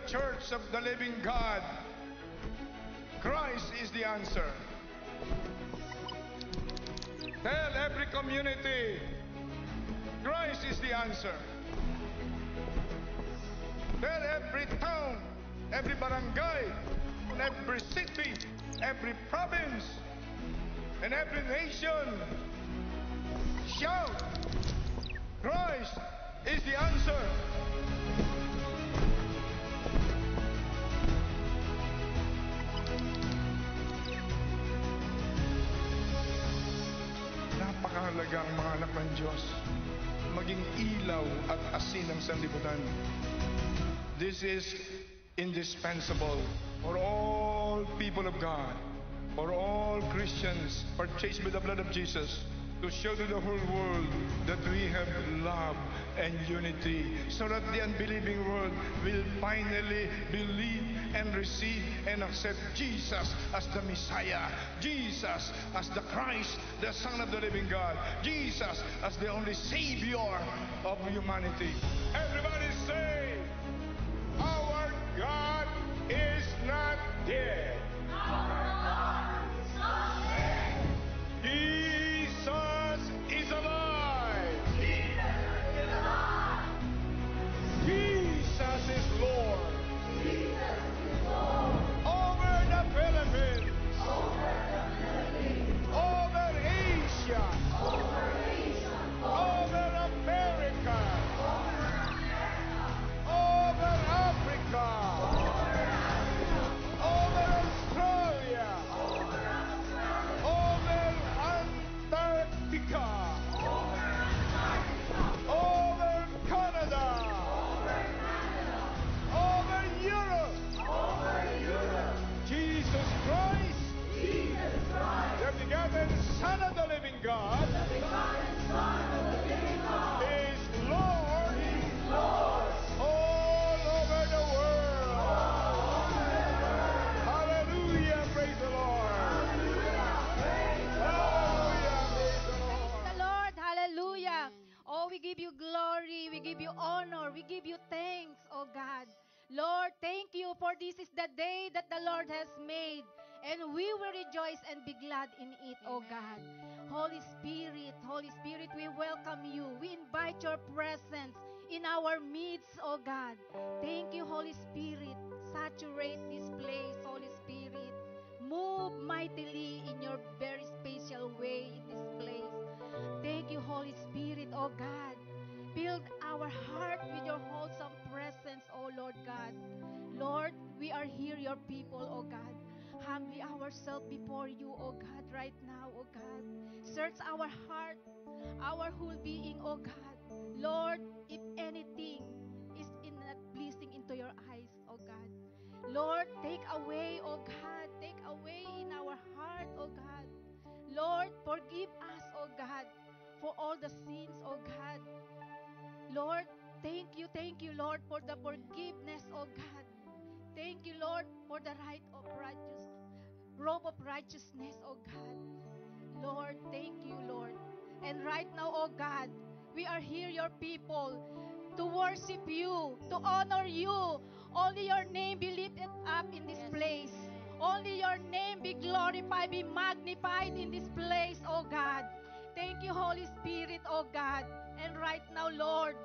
church of the living God, Christ is the answer. Tell every community, Christ is the answer. Tell every town, every barangay, every city, every province, and every nation, shout, Christ is the answer. Napakahalaga ang mga anak ng Diyos maging ilaw at asin ng sanlibutan. This is indispensable for all people of God, for all Christians purchased by the blood of Jesus, to show to the whole world that we have love and unity, so that the unbelieving world will finally believe and receive and accept Jesus as the Messiah, Jesus as the Christ, the Son of the living God, Jesus as the only Savior of humanity. Everybody say, our God is not dead. Our God is not dead. Jesus is alive. Jesus is alive. Jesus is Lord. Jesus is Lord. Over the Philippines. Over the Philippines. Over Asia. Over Asia. Over America. Over America. Over Africa. Over Africa. Over Australia. Over Australia. Over Antarctica. Over Antarctica. Over Canada. Over Canada. Over Europe. Over Europe. Jesus Christ, Jesus Christ, the begotten Son of the living God, the begotten Son of the living God, is Lord is Lord all over the world. all over the world. Hallelujah, praise the Lord. Hallelujah. Praise the Hallelujah, praise the Praise Lord. the Lord. Hallelujah. Oh, we give you glory. We give you honor. We give you thanks, oh God. Lord, thank you for this is the day that the Lord has made. And we will rejoice and be glad in it, oh God. Holy Spirit, we welcome you. We invite your presence in our midst, oh God. Thank you, Holy Spirit. Saturate this place, Holy Spirit. Move mightily in your very special way in this place. Thank you, Holy Spirit, oh God. Build our heart with your wholesome presence, oh Lord God. Lord, we are here, your people, oh God. Humbly ourselves before you, oh God, right now, oh God. Search our heart, our whole being, oh God. Lord, if anything is not pleasing into your eyes, oh God. Lord, take away, oh God, take away in our heart, oh God. Lord, forgive us, oh God, for all the sins, oh God. Lord, thank you, Lord, for the forgiveness, oh God. Thank you, Lord, for the robe of righteousness, oh God. Lord, thank you, Lord. And right now, oh God, we are here, your people, to worship you, to honor you. Only your name be lifted up in this place. Only your name be glorified, be magnified in this place, oh God. Thank you, Holy Spirit, oh God. And right now, Lord,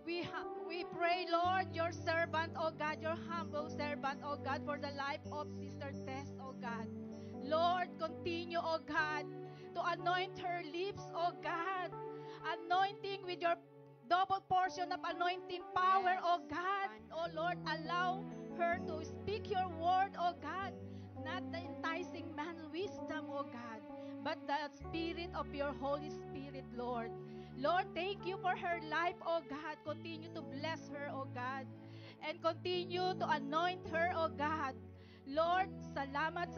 we pray, Lord, your servant, oh God, your humble servant, oh God, for the life of Sister Tess, oh God. Lord, continue, oh God, to anoint her lips, oh God. Anointing with your double portion of anointing power, oh God. Oh Lord, allow her to speak your word, oh God. Not the enticing man wisdom, oh God, but the spirit of your Holy Spirit, Lord. Lord, thank you for her life, oh God. Continue to bless her, oh God. And continue to anoint her, oh God. Lord, salamat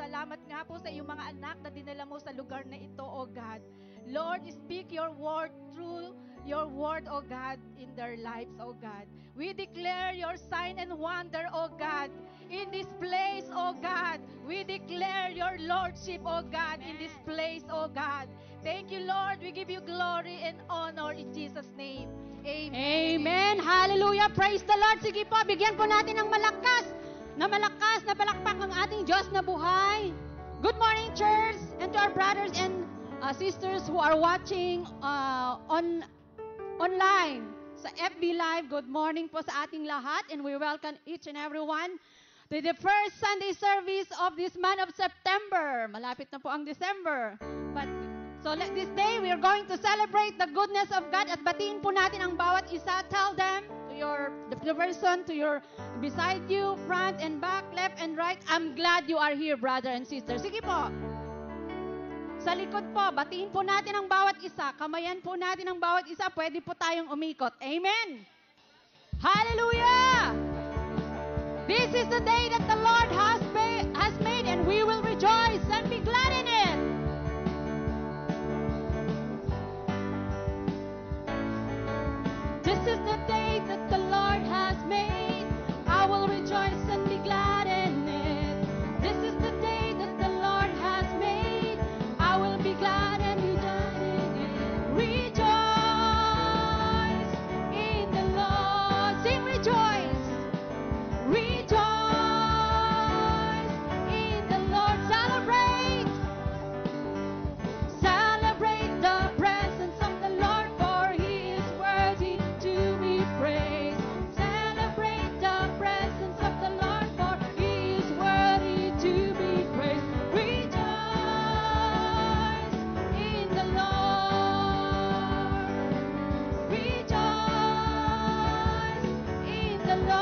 nga po sa iyong mga anak na dinala mo sa lugar na ito, oh God. Lord, speak your word through your word, oh God, in their lives, oh God. We declare your sign and wonder, oh God. in this place, oh God. We declare your Lordship, oh God, in this place, oh God. Thank you, Lord. We give you glory and honor in Jesus' name. Amen. Amen. Hallelujah. Praise the Lord. Sige po, bigyan po natin ng malakas na palakpak ang ating Diyos na buhay. Good morning, church, and to our brothers and sisters who are watching online sa FB Live. Good morning po sa ating lahat, and we welcome each and everyone to the first Sunday service of this month of September. Malapit na po ang December. So this day, we are going to celebrate the goodness of God at batiin po natin ang bawat isa. Tell them to the person to your beside you, front and back, left and right, I'm glad you are here, brother and sister. Sige po. Sa likod po, batiin po natin ang bawat isa. Kamayan po natin ang bawat isa. Pwede po tayong umikot. Amen. Hallelujah! This is the day that the Lord has made, and we will rejoice and be glad in it. This is the day that the Lord has made. I will rejoice and be glad in it. This is the day that the Lord has made. I will be glad and be glad in it. Rejoice in the Lord. Sing rejoice. Rejoice in the Lord. Celebrate. Celebrate the presence of the Lord, for He is worthy to be praised. Celebrate the presence of the Lord, for He is worthy to be praised. Rejoice in the Lord. Rejoice in the Lord.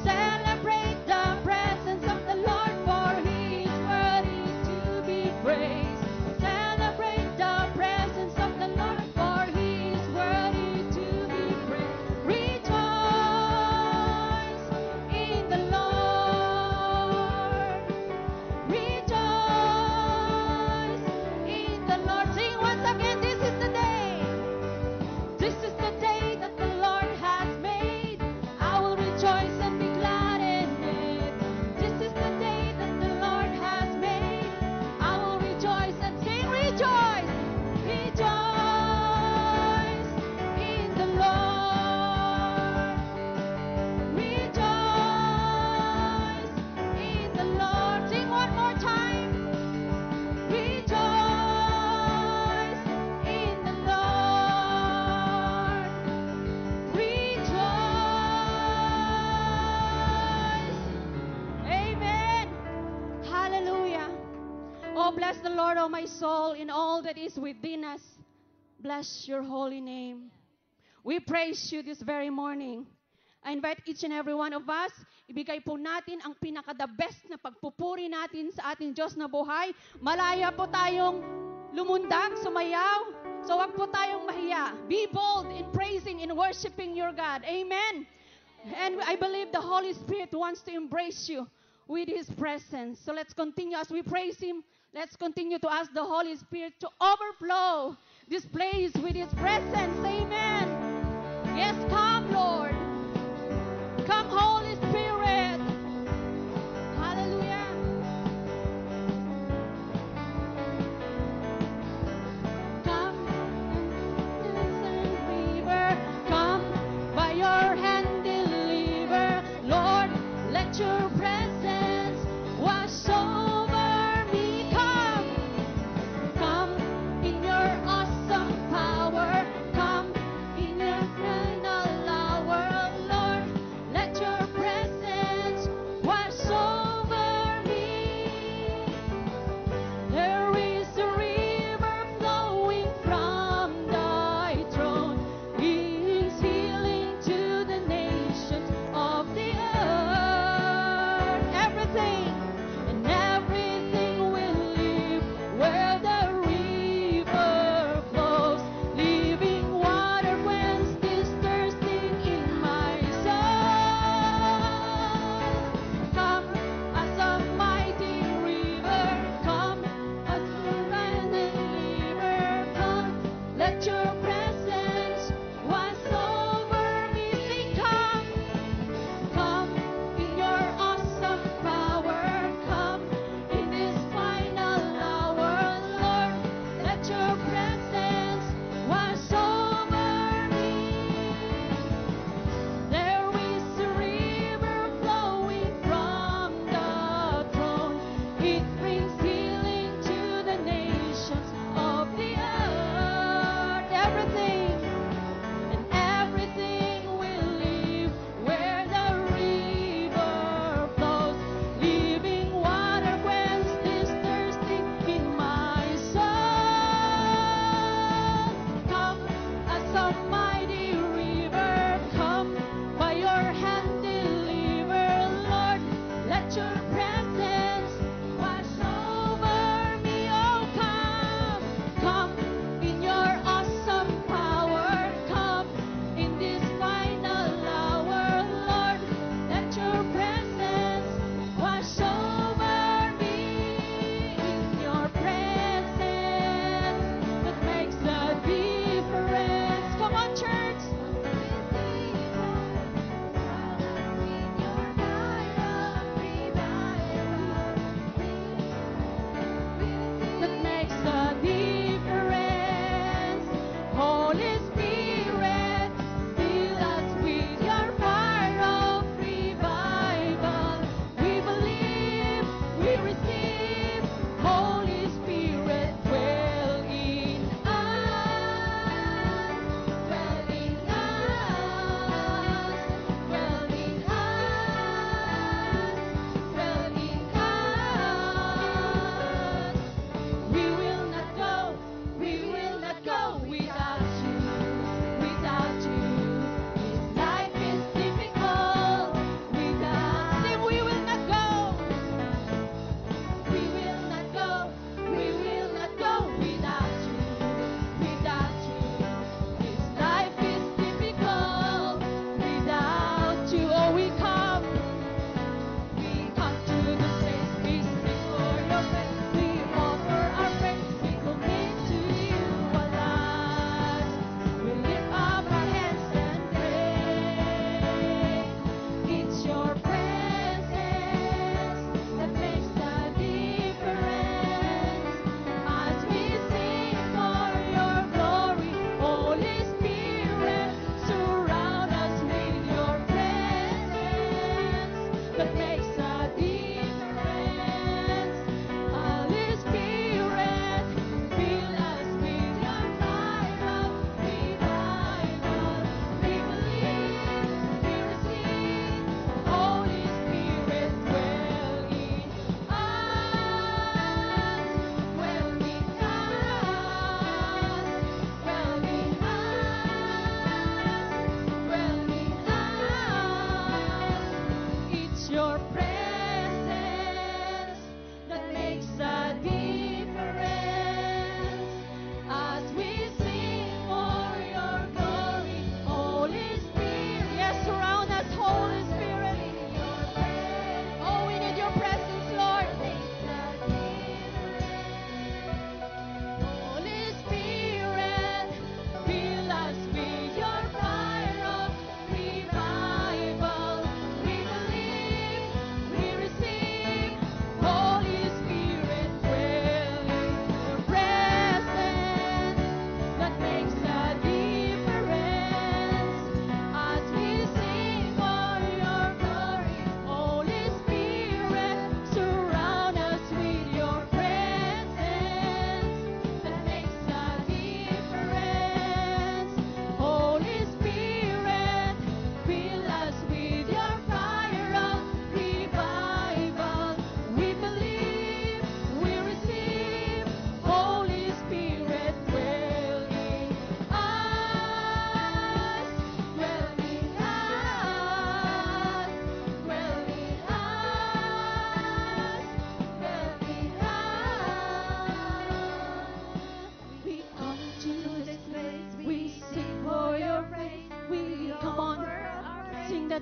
Celebrate the presence of the Lord, for He is worthy to be praised. Celebrate the presence of the Lord, for He is worthy to be praised. Rejoice in the Lord. Rejoice in the Lord. Sing once again, this is the day. This is the day that the Lord has made. I will rejoice and be glad in it. This is the day that the Lord has made. I will rejoice and sing rejoice. Rejoice in the Lord. Rejoice in the Lord. Sing one more time. Rejoice in the Lord. Rejoice. Amen. Hallelujah. Oh, bless the Lord, oh my soul, in all that is within us. Bless your holy name. We praise you this very morning. I invite each and every one of us, ibigay po natin ang pinaka-the best na pagpupuri natin sa ating Diyos na buhay. Malaya po tayong lumundag, sumayaw. So wag po tayong mahiya. Be bold in praising and worshiping your God. Amen. And I believe the Holy Spirit wants to embrace you with His presence. So let's continue as we praise Him. Let's continue to ask the Holy Spirit to overflow this place with His presence. Amen. Yes, come, Lord. Come, Holy Spirit. Hallelujah. Come, river. Come, by your hand deliver. Lord, let your presence wash over me. Come, come in your awesome power. Come in your final hour.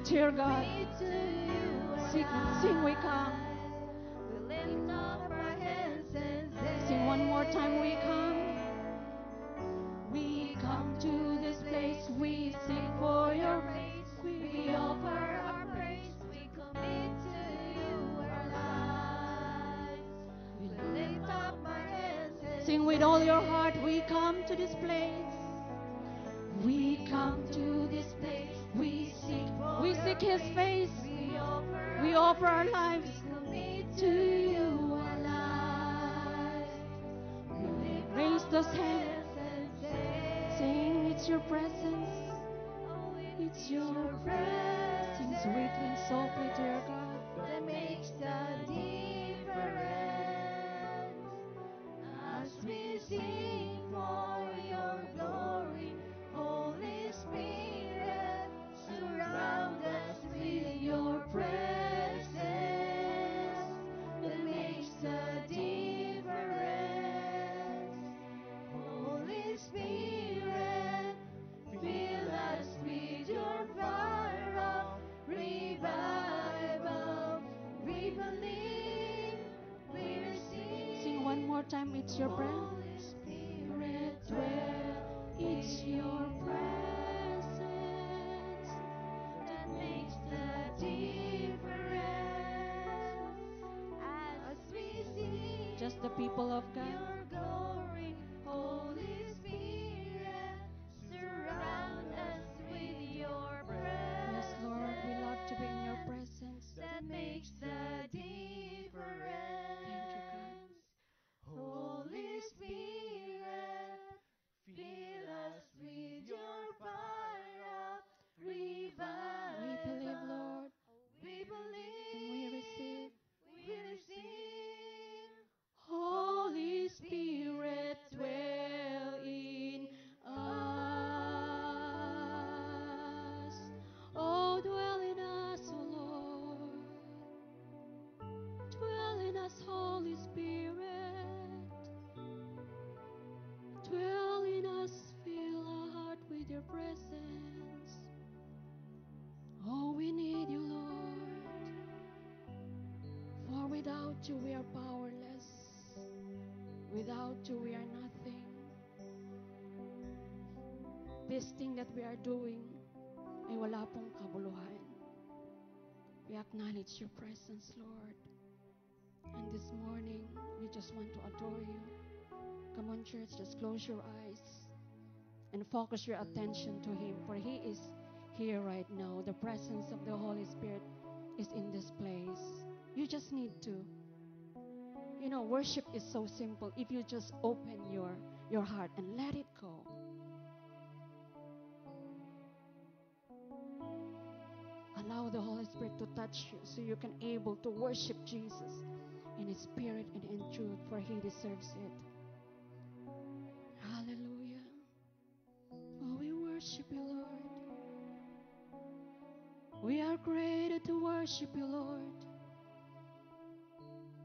Dear God, to you sing we come. we lift up our hands and say, Sing one more time, we come. We come to this place, we sing for your face. we offer our praise, we commit to you our lives. We lift up our hands and Sing with all your heart, we come to this place. We come to this place, we seek His face. We offer our lives commit to you our lives. Raise those hands, sing, it's your presence. It's your presence. Sing sweetly and softly, dear God. that makes the difference. As we sing for your glory, Holy Spirit, surround us with your presence that makes the difference. Holy Spirit, fill us with your fire of revival. We believe, we receive. Sing one more time, it's your breath. Holy Spirit, dwell. It's your presence that makes the difference. As we see Just the people of God. your glory, Holy Spirit, surround us with your presence. Yes, Lord, we love to be in your presence. That makes the difference. Thank you, God. Holy Spirit, fill us with your fire of revival. We believe, Lord, We believe. and we receive. We receive. Holy Spirit, dwell in us. Oh, dwell in us, oh Lord. Dwell in us, Holy Spirit. Dwell in us, fill our heart with your presence. Oh, we need you, Lord. For without you, we are powerless. Without you, we are nothing. This thing that we are doing ay wala pong kabuluhan. We acknowledge your presence, Lord. And this morning, we just want to adore you. Come on, church, just close your eyes and focus your attention to Him, for He is here right now. The presence of the Holy Spirit is in this place. You just need to. You know, worship is so simple if you just open your heart and let it go. Allow the Holy Spirit to touch you so you can able to worship Jesus in His spirit and in truth, for He deserves it. Hallelujah. Oh, we worship you, Lord. We are created to worship you, Lord.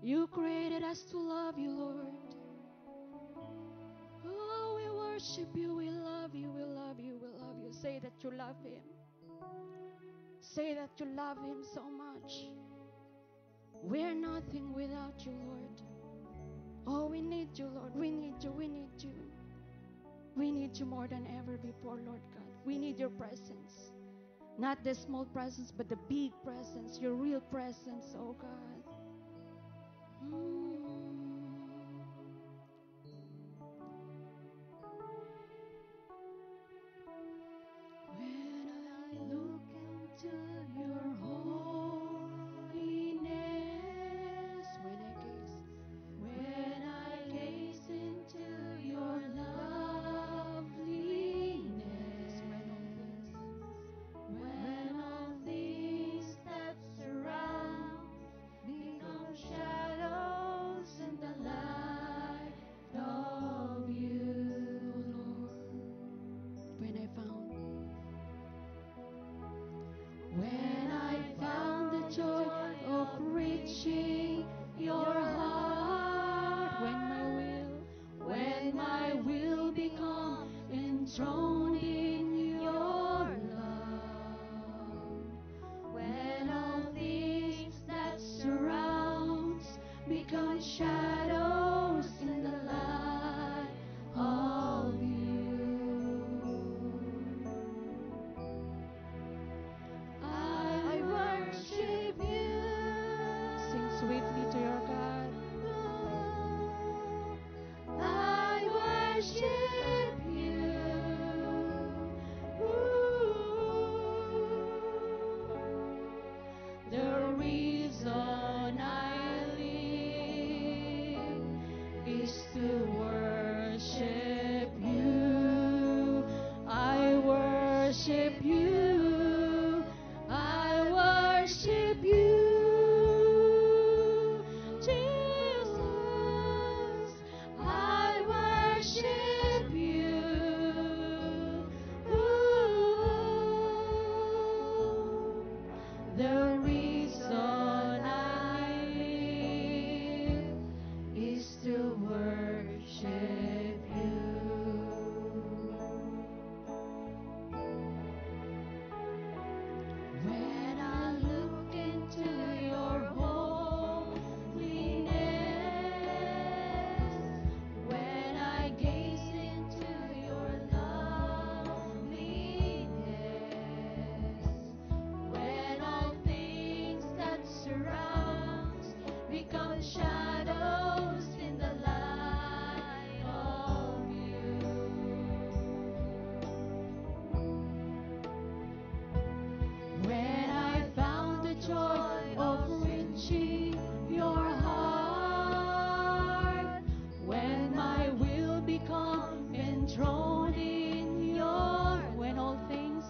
You created us to love you, Lord. Oh, we worship you, we love you, we love you, we love you. Say that you love Him. Say that you love Him so much. We're nothing without you, Lord. Oh, we need you, Lord. We need you, we need you. We need you more than ever before, Lord God. We need your presence. Not the small presence, but the big presence, your real presence, oh God. When I look into your holiness, when I gaze into your loveliness, when all things that surround me shadows in the light of you. I worship you. Sing sweetly to your God. I worship you. The reason I live is to worship you. I worship you. I worship you. Jesus, I worship you. The reason I live is to worship you. When I look into your holiness, when I gaze into your loveliness, when all things that surround become shadows in the light of you. When I found the joy of reaching your heart, when my will become enthroned in your, when all things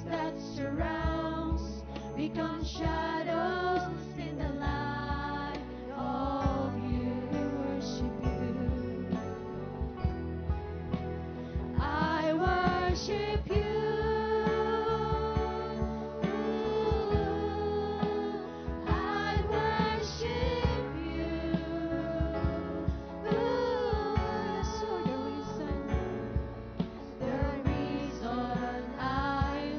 that surrounds become shadows in the light of you. We worship you. I worship you. I worship you. Yes, you're the reason. The reason I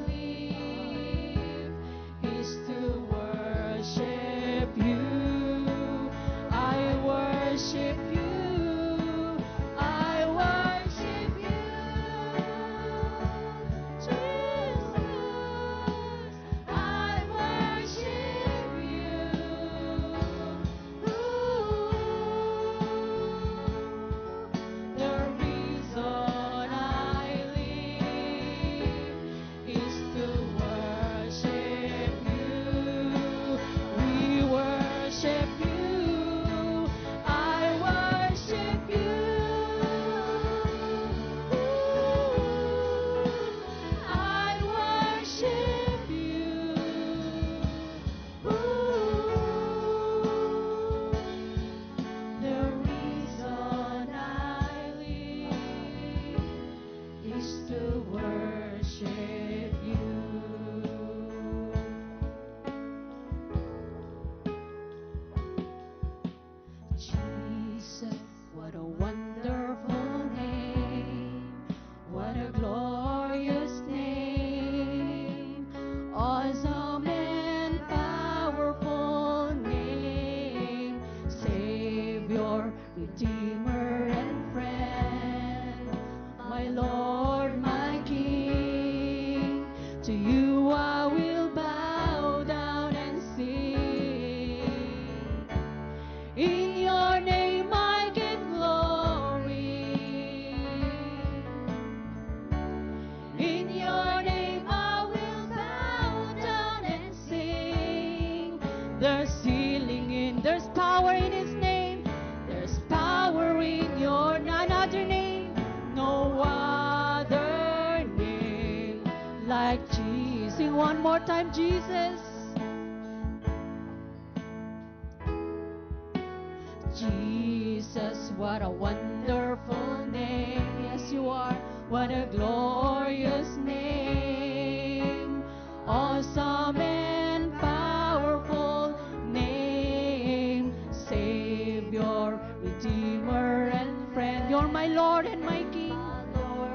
live is to worship you. I worship you. I worship you. Jesus, I worship you. The reason I live is to worship you. We worship you. I worship you. I worship you. The reason I live is to worship you. Jesus, what a wonderful name, what a glorious name, awesome and powerful name, Savior, Redeemer and friend, my Lord, my King, to you I will bow down and sing. In your name I give glory. In your name I will bow down and sing. There's healing there's power in His name. There's power in your another name. No other name like Jesus. Sing one more time, Jesus. Jesus, what a wonderful name. Yes, you are. What a glorious name. Awesome and powerful name. Savior, Redeemer and friend. You're my Lord and my King.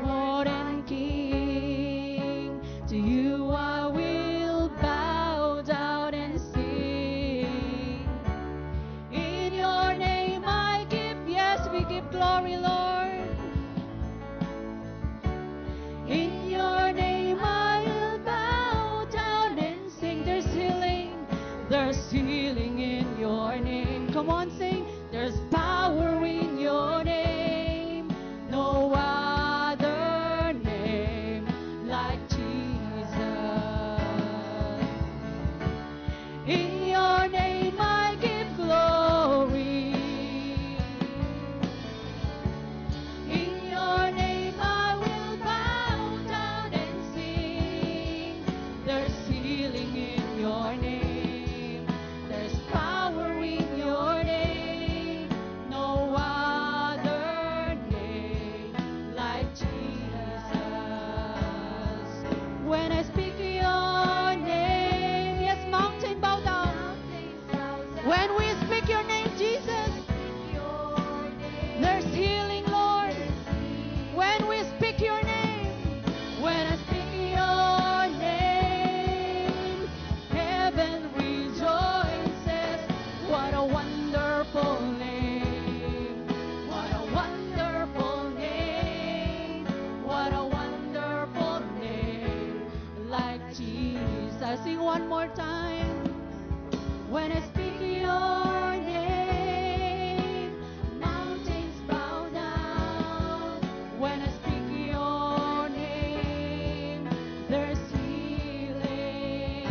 Lord and King. To you I will bow down and sing. There's healing in your name. Come on, sing. There's power in your name. No other name like Jesus. In your name I give glory. In your name I will bow down and sing. There's healing in your name. There's power in your name. No other name like Jesus. When I speak your name, yes, mountain bow down. When we speak your name, Jesus, there's healing, Lord. When we speak your name, when I speak your name, heaven rejoices. What a wonderful name. What a wonderful name. What a wonderful name. Like Jesus. Sing one more time. When I speak your name, mountains bow down. When I speak your name, there's healing.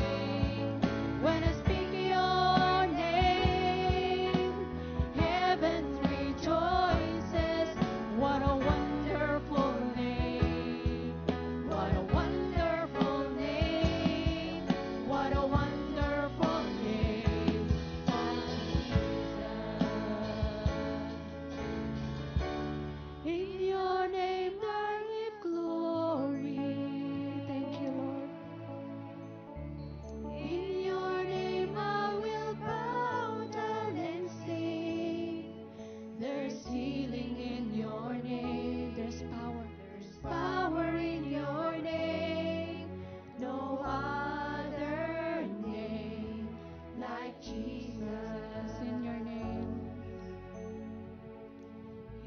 When I speak your name, heaven rejoices. What a wonderful name. What a wonderful name. What a wonderful name. In your name I give glory. Thank you, Lord. In your name I will bow down and sing. There's healing in your name. There's power. There's power in your name. No other name like Jesus. In your name.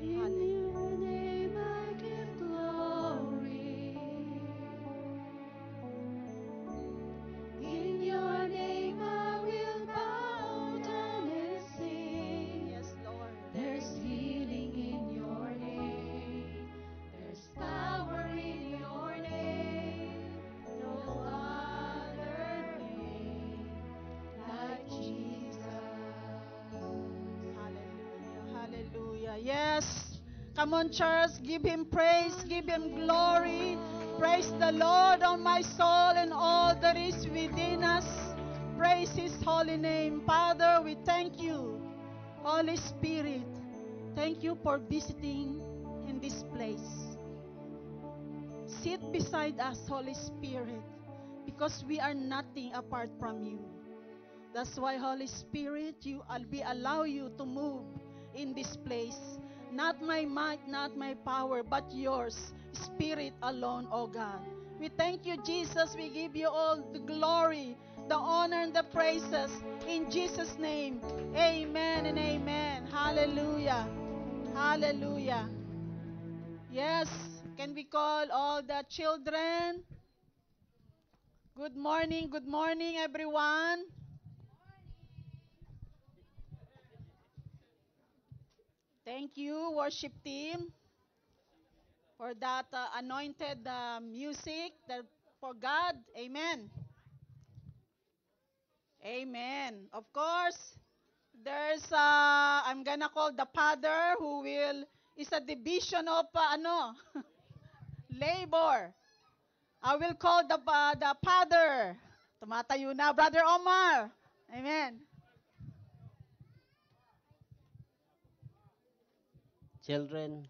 In your name I give glory. In your name I will bow down and sing. Yes, Lord. There's healing in your name. There's power in your name. No other name like Jesus. Hallelujah. Hallelujah. Yes. Come on, church. Give him praise. Give him glory. Praise the Lord, oh my soul, and all that is within us. Praise his holy name. Father, we thank you. Holy Spirit, thank you for visiting in this place. Sit beside us, Holy Spirit, because we are nothing apart from you. That's why, Holy Spirit, we allow you to move in this place. Not my might, not my power, but yours, Spirit alone, O God. We thank you, Jesus. We give you all the glory, the honor, and the praises. In Jesus' name, amen and amen. Hallelujah. Hallelujah. Yes, can we call all the children? Good morning, everyone. Thank you, worship team, for that anointed music for God. Amen. Amen. Of course, there's, I'm gonna call the father who is a division of, labor. I will call the father. Tumatayo na, Brother Omar. Amen. Children,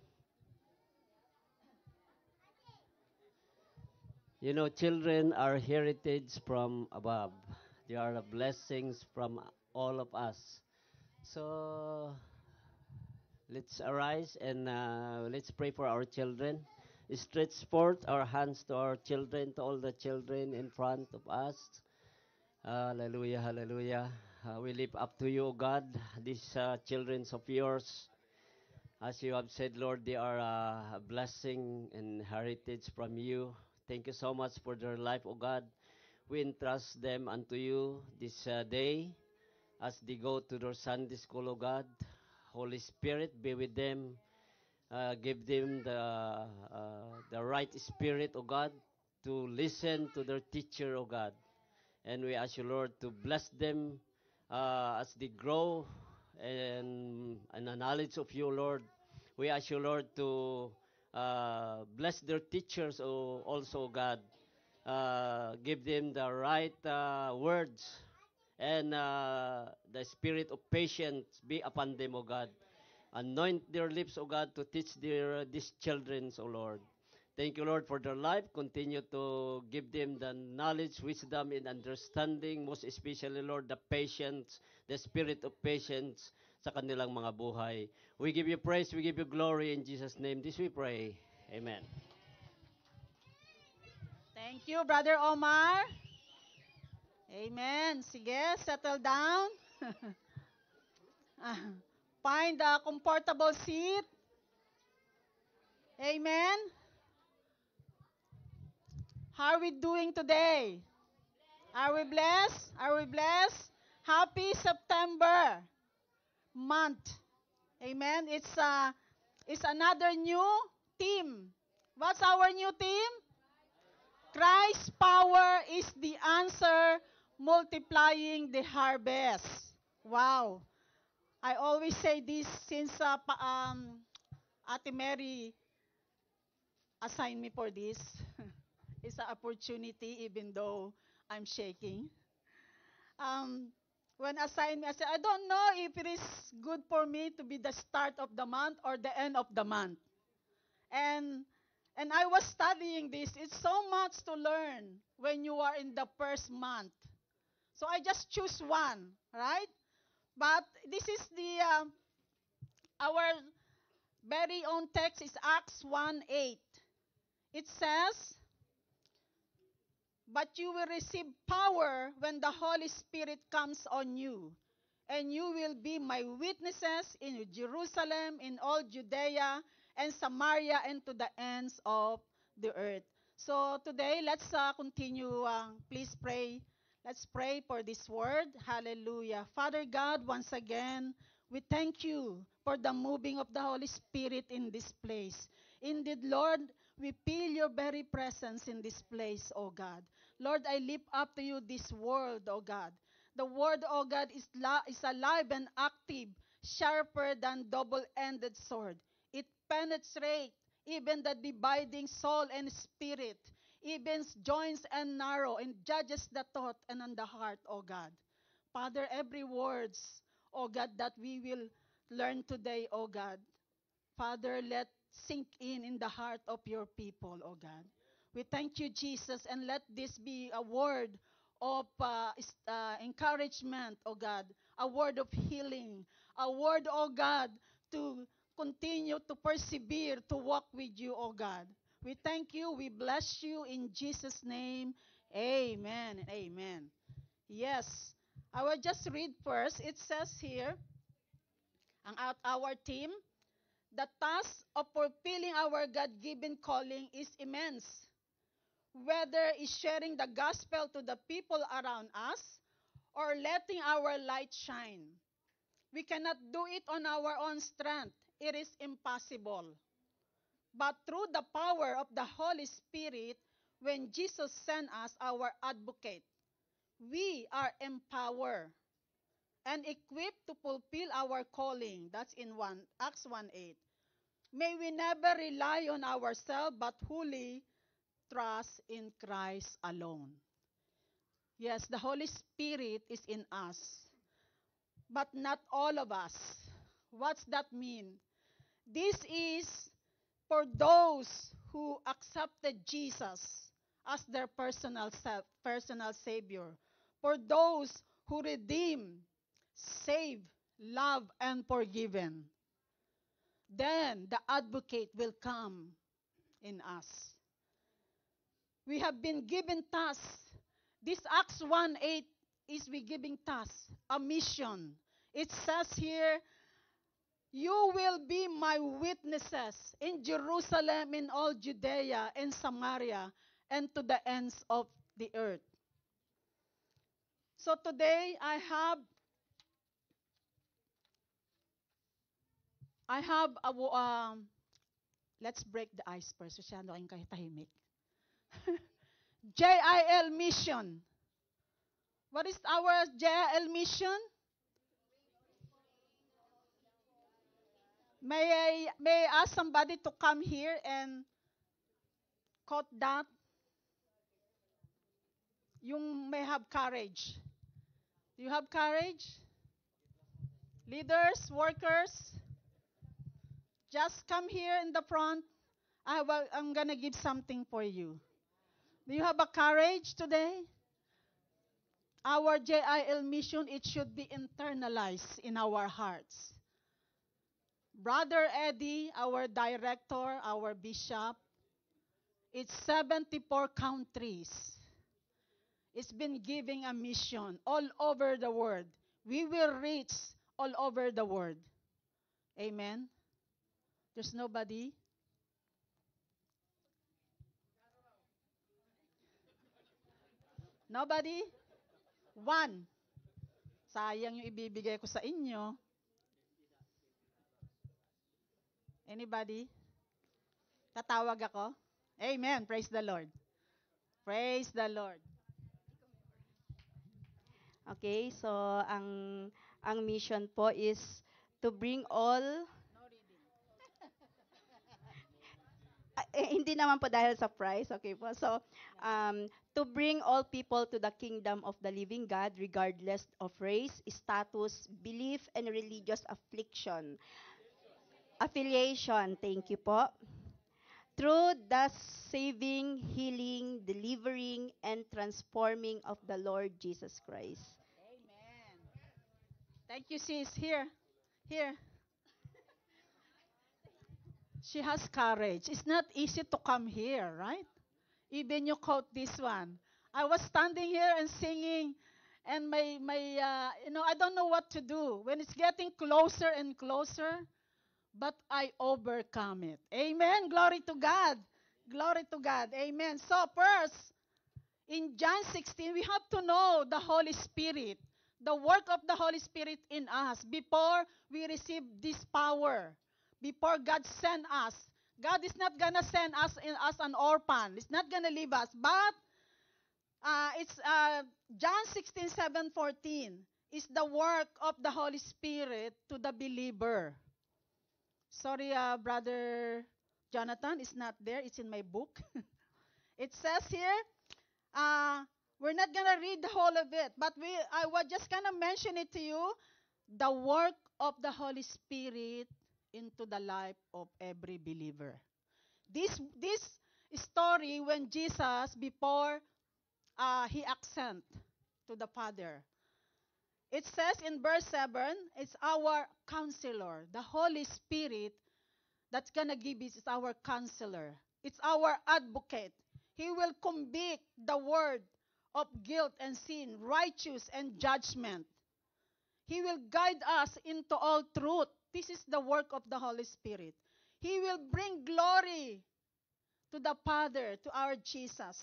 you know, children are heritage from above. They are the blessings from all of us. So let's arise and let's pray for our children. Stretch forth our hands to our children, to all the children in front of us. Hallelujah, hallelujah. We lift up to you, O God, these children of yours. As you have said, Lord, they are a blessing and heritage from you. Thank you so much for their life, O God. We entrust them unto you this day. as they go to their Sunday school, O God. Holy Spirit, be with them. Give them the right spirit, O God, to listen to their teacher, O God. And we ask you, Lord, to bless them as they grow in the knowledge of you, Lord. We ask you, Lord, to bless their teachers also, God. Give them the right words and the spirit of patience be upon them, O God. Anoint their lips, O God, to teach these children, O Lord. Thank you, Lord, for their life. Continue to give them the knowledge, wisdom, and understanding. Most especially, Lord, the patience, the spirit of patience sa kanilang mga buhay. We give you praise, we give you glory. In Jesus' name, this we pray. Amen. Thank you, Brother Omar. Amen. Sige, settle down. Find a comfortable seat. Amen. How are we doing today? Are we blessed? Are we blessed? Happy September month. Amen. It's another new theme. What's our new theme? Christ's power is the answer, multiplying the harvest. Wow. I always say this since Ate Mary assigned me for this. It's an opportunity even though I'm shaking. When assigned me, I said, I don't know if it is good for me to be the start of the month or the end of the month. And I was studying this. It's so much to learn when you are in the first month. So I just choose one, right? But this is our very own text is Acts 1:8. It says, but you will receive power when the Holy Spirit comes on you, and you will be my witnesses in Jerusalem, in all Judea and Samaria, and to the ends of the earth. So today, let's continue. Please pray. Let's pray for this word. Hallelujah. Father God, once again, we thank you for the moving of the Holy Spirit in this place. Indeed, Lord, we feel your very presence in this place, O God. Lord, I lift up to you this word, O God. The word, O God, is alive and active, sharper than double-ended sword. It penetrates even the dividing soul and spirit, even joints and marrow, and judges the thought and on the heart, O God. Father, every words, O God, that we will learn today, O God, Father, let sink in the heart of your people, O God. We thank you, Jesus, and let this be a word of encouragement, O God, a word of healing, a word, O God, to continue to persevere, to walk with you, O God. We thank you, we bless you in Jesus' name. Amen and amen. Yes, I will just read first. It says here, our team, the task of fulfilling our God-given calling is immense. Whether it's sharing the gospel to the people around us or letting our light shine. We cannot do it on our own strength. It is impossible. But through the power of the Holy Spirit, when Jesus sent us our advocate, we are empowered and equipped to fulfill our calling. That's in Acts 1:8. May we never rely on ourselves, but wholly trust in Christ alone. Yes, the Holy Spirit is in us, but not all of us. What's that mean? This is for those who accepted Jesus as their personal Savior. For those who redeem, save, love, and forgiven. Then the advocate will come in us. We have been given tasks. This Acts 1:8 is we giving tasks, a mission. It says here, you will be my witnesses in Jerusalem, in all Judea and Samaria, and to the ends of the earth. So today I have I have let's break the ice first. Masyado kayong tahimik. JIL mission. What is our JIL mission? May I ask somebody to come here and quote that? Yung may have courage. Do you have courage? Leaders, workers, just come here in the front. I'm gonna give something for you. Do you have a courage today? Our JIL mission, it should be internalized in our hearts. Brother Eddie, our director, our bishop, it's 74 countries. It's been giving a mission all over the world. We will reach all over the world. Amen. There's nobody. Nobody? One. Sayang yung ibibigay ko sa inyo. Anybody? Tatawag ako? Amen. Praise the Lord. Praise the Lord. Okay, so ang mission po is to bring all hindi naman po dahil sa prize, okay po. So, to bring all people to the kingdom of the living God regardless of race, status, belief, and religious affiliation. Thank you po. Through the saving, healing, delivering, and transforming of the Lord Jesus Christ. Amen. Thank you, sis. Here. She has courage. It's not easy to come here, right? Even you quote this one. I was standing here and singing, and I don't know what to do. When it's getting closer and closer, but I overcome it. Amen. Glory to God. Glory to God. Amen. So first, in John 16, we have to know the Holy Spirit, the work of the Holy Spirit in us before we receive this power, before God sent us. God is not going to send us as an orphan. It's not going to leave us. But it's John 16:7-14 is the work of the Holy Spirit to the believer. Sorry, Brother Jonathan, it's not there. It's in my book. It says here, we're not going to read the whole of it, but I was just going to mention it to you, the work of the Holy Spirit into the life of every believer. This story when Jesus, before he ascended to the Father, it says in verse 7, it's our counselor. The Holy Spirit that's going to give it is our counselor. It's our advocate. He will convict the word of guilt and sin, righteous and judgment. He will guide us into all truth. This is the work of the Holy Spirit. He will bring glory to the Father, to our Jesus.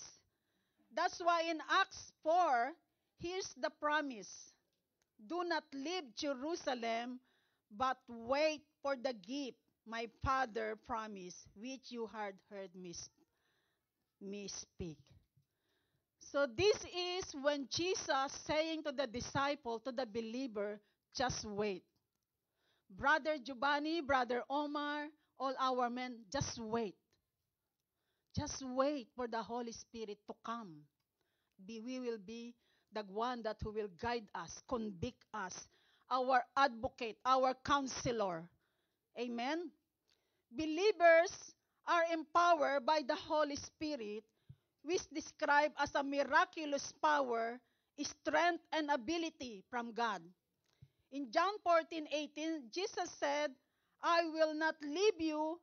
That's why in Acts 4, here's the promise. Do not leave Jerusalem, but wait for the gift my Father promised, which you had heard me speak. So this is when Jesus saying to the disciple, to the believer, just wait. Brother Giovanni, Brother Omar, all our men, just wait. Just wait for the Holy Spirit to come. We will be the one that who will guide us, convict us, our advocate, our counselor. Amen. Believers are empowered by the Holy Spirit, which described as a miraculous power, strength, and ability from God. In John 14:18, Jesus said, I will not leave you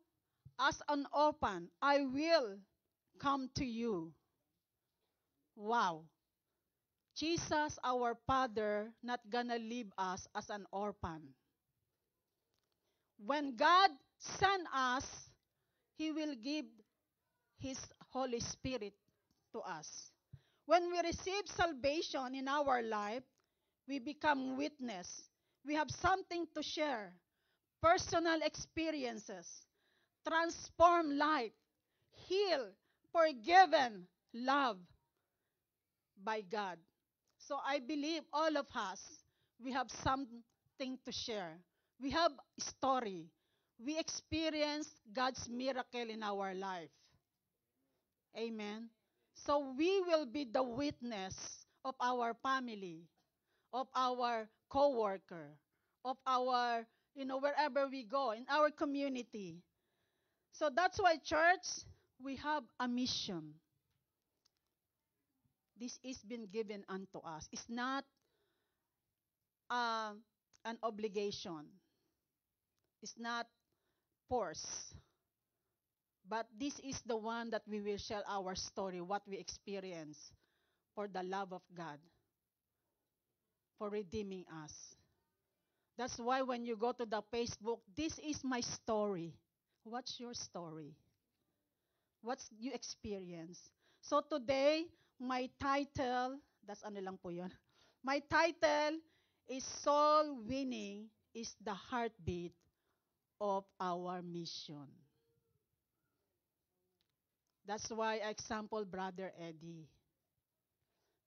as an orphan. I will come to you. Wow. Jesus, our Father, not gonna leave us as an orphan. When God sent us, He will give His Holy Spirit to us. When we receive salvation in our life, we become witness. We have something to share. personal experiences, transform life, heal, forgiven, love by God. So I believe all of us, we have something to share. We have a story. We experience God's miracle in our life. Amen. So we will be the witness of our family, of our co-worker, of our, wherever we go, in our community. So that's why, church, we have a mission. This is been given unto us. It's not an obligation. It's not force. But this is the one that we will share our story, what we experience for the love of God, for redeeming us. That's why when you go to the Facebook, this is my story. What's your story? What's you experience? So today, my title, that's ano lang po yun. My title is Soul Winning is the Heartbeat of Our Mission. That's why I example Brother Eddie.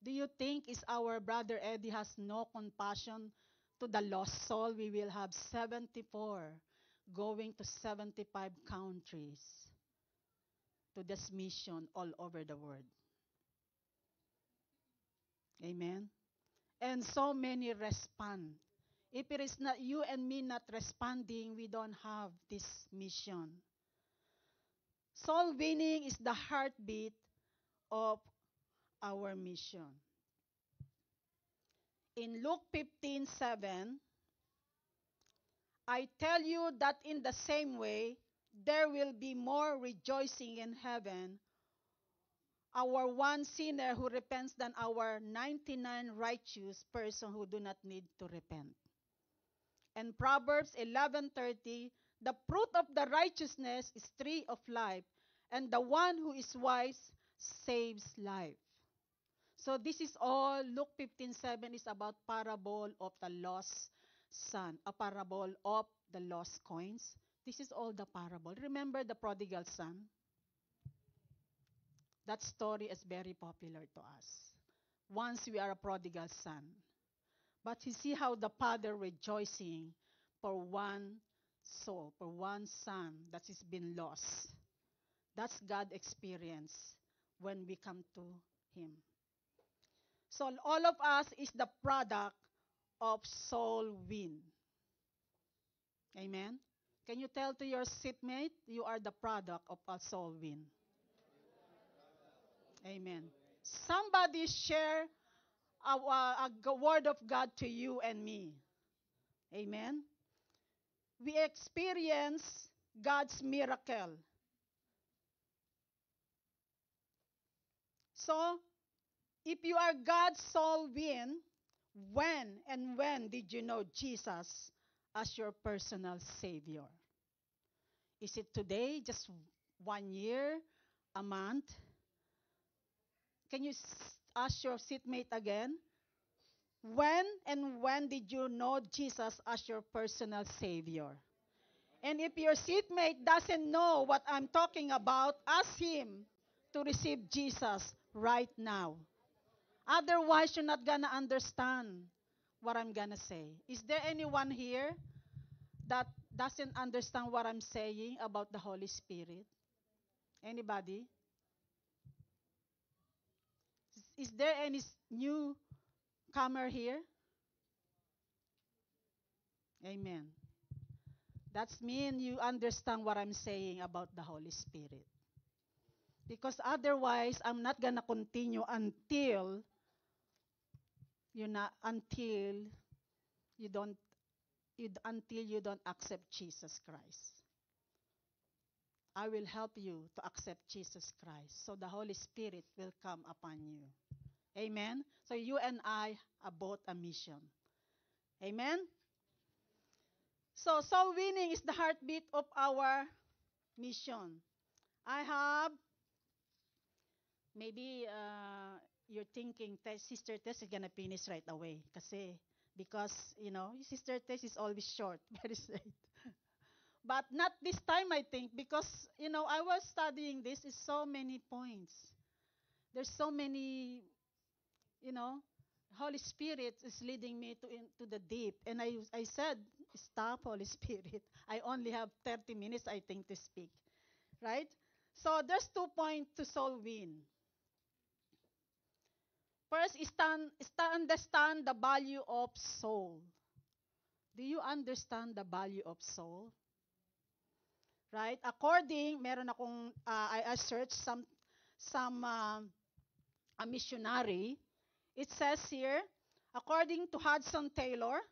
Do you think is our Brother Eddie has no compassion to the lost soul? We will have 74 going to 75 countries to this mission all over the world. Amen. And so many respond. If it is not you and me not responding, we don't have this mission. Soul winning is the heartbeat of our mission. In Luke 15:7, I tell you that in the same way, there will be more rejoicing in heaven our one sinner who repents than our 99 righteous person who do not need to repent. And Proverbs 11:30, the fruit of the righteousness is tree of life, and the one who is wise saves life. So this is all, Luke 15:7 is about parable of the lost son, a parable of the lost coins. This is all the parable. Remember the prodigal son? That story is very popular to us. Once we are a prodigal son. But you see how the father rejoicing for one soul, for one son that has been lost. That's God's experience when we come to him. So all of us is the product of soul win. Amen? Can you tell to your seatmate, you are the product of a soul win? Amen. Somebody share a word of God to you and me. Amen. We experience God's miracle. So, if you are God's soul win, when did you know Jesus as your personal Savior? Is it today, just 1 year, a month? Can you ask your seatmate again? When did you know Jesus as your personal Savior? And if your seatmate doesn't know what I'm talking about, ask him to receive Jesus right now. Otherwise, you're not gonna understand what I'm gonna say. Is there anyone here that doesn't understand what I'm saying about the Holy Spirit? Anybody? Is there any newcomer here? Amen. That's mean you understand what I'm saying about the Holy Spirit. Because otherwise, I'm not gonna continue until you don't accept Jesus Christ. I will help you to accept Jesus Christ, so the Holy Spirit will come upon you. Amen. So you and I are both a mission. Amen. So soul winning is the heartbeat of our mission. I have, maybe you're thinking, Sister Tess is gonna finish right away. Because, Sister Tess is always short, very straight. But not this time, I think, because, I was studying this, is so many points. There's so many, you know, Holy Spirit is leading me into the deep. And I said, stop, Holy Spirit. I only have 30 minutes, I think, to speak. Right? So there's 2 points to soul win. First is to understand the value of soul. Do you understand the value of soul? Right? Meron akong, I searched a missionary. It says here, according to Hudson Taylor,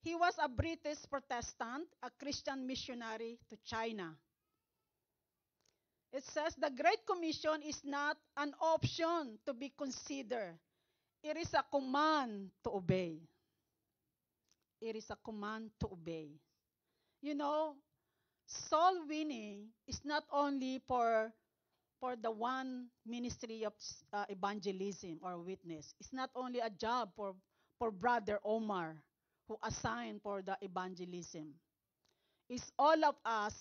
he was a British Protestant, a Christian missionary to China. It says the Great Commission is not an option to be considered. It is a command to obey. It is a command to obey. You know, soul winning is not only for the one ministry of evangelism or witness. It's not only a job for Brother Omar who assigned for the evangelism. It's all of us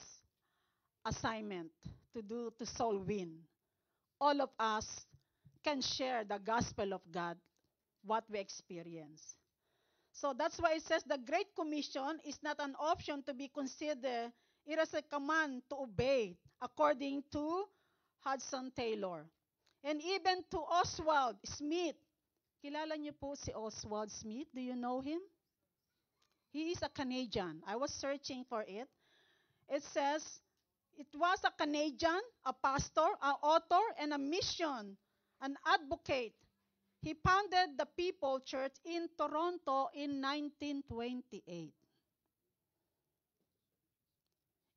assignment to soul win. All of us can share the gospel of God, what we experience. So that's why it says the Great Commission is not an option to be considered. It is a command to obey, according to Hudson Taylor. And even to Oswald Smith. Kilala niyo po si Oswald Smith? Do you know him? He is a Canadian. I was searching for it. It says, it was a Canadian, a pastor, an author, and a mission, an advocate. He founded the People Church in Toronto in 1928.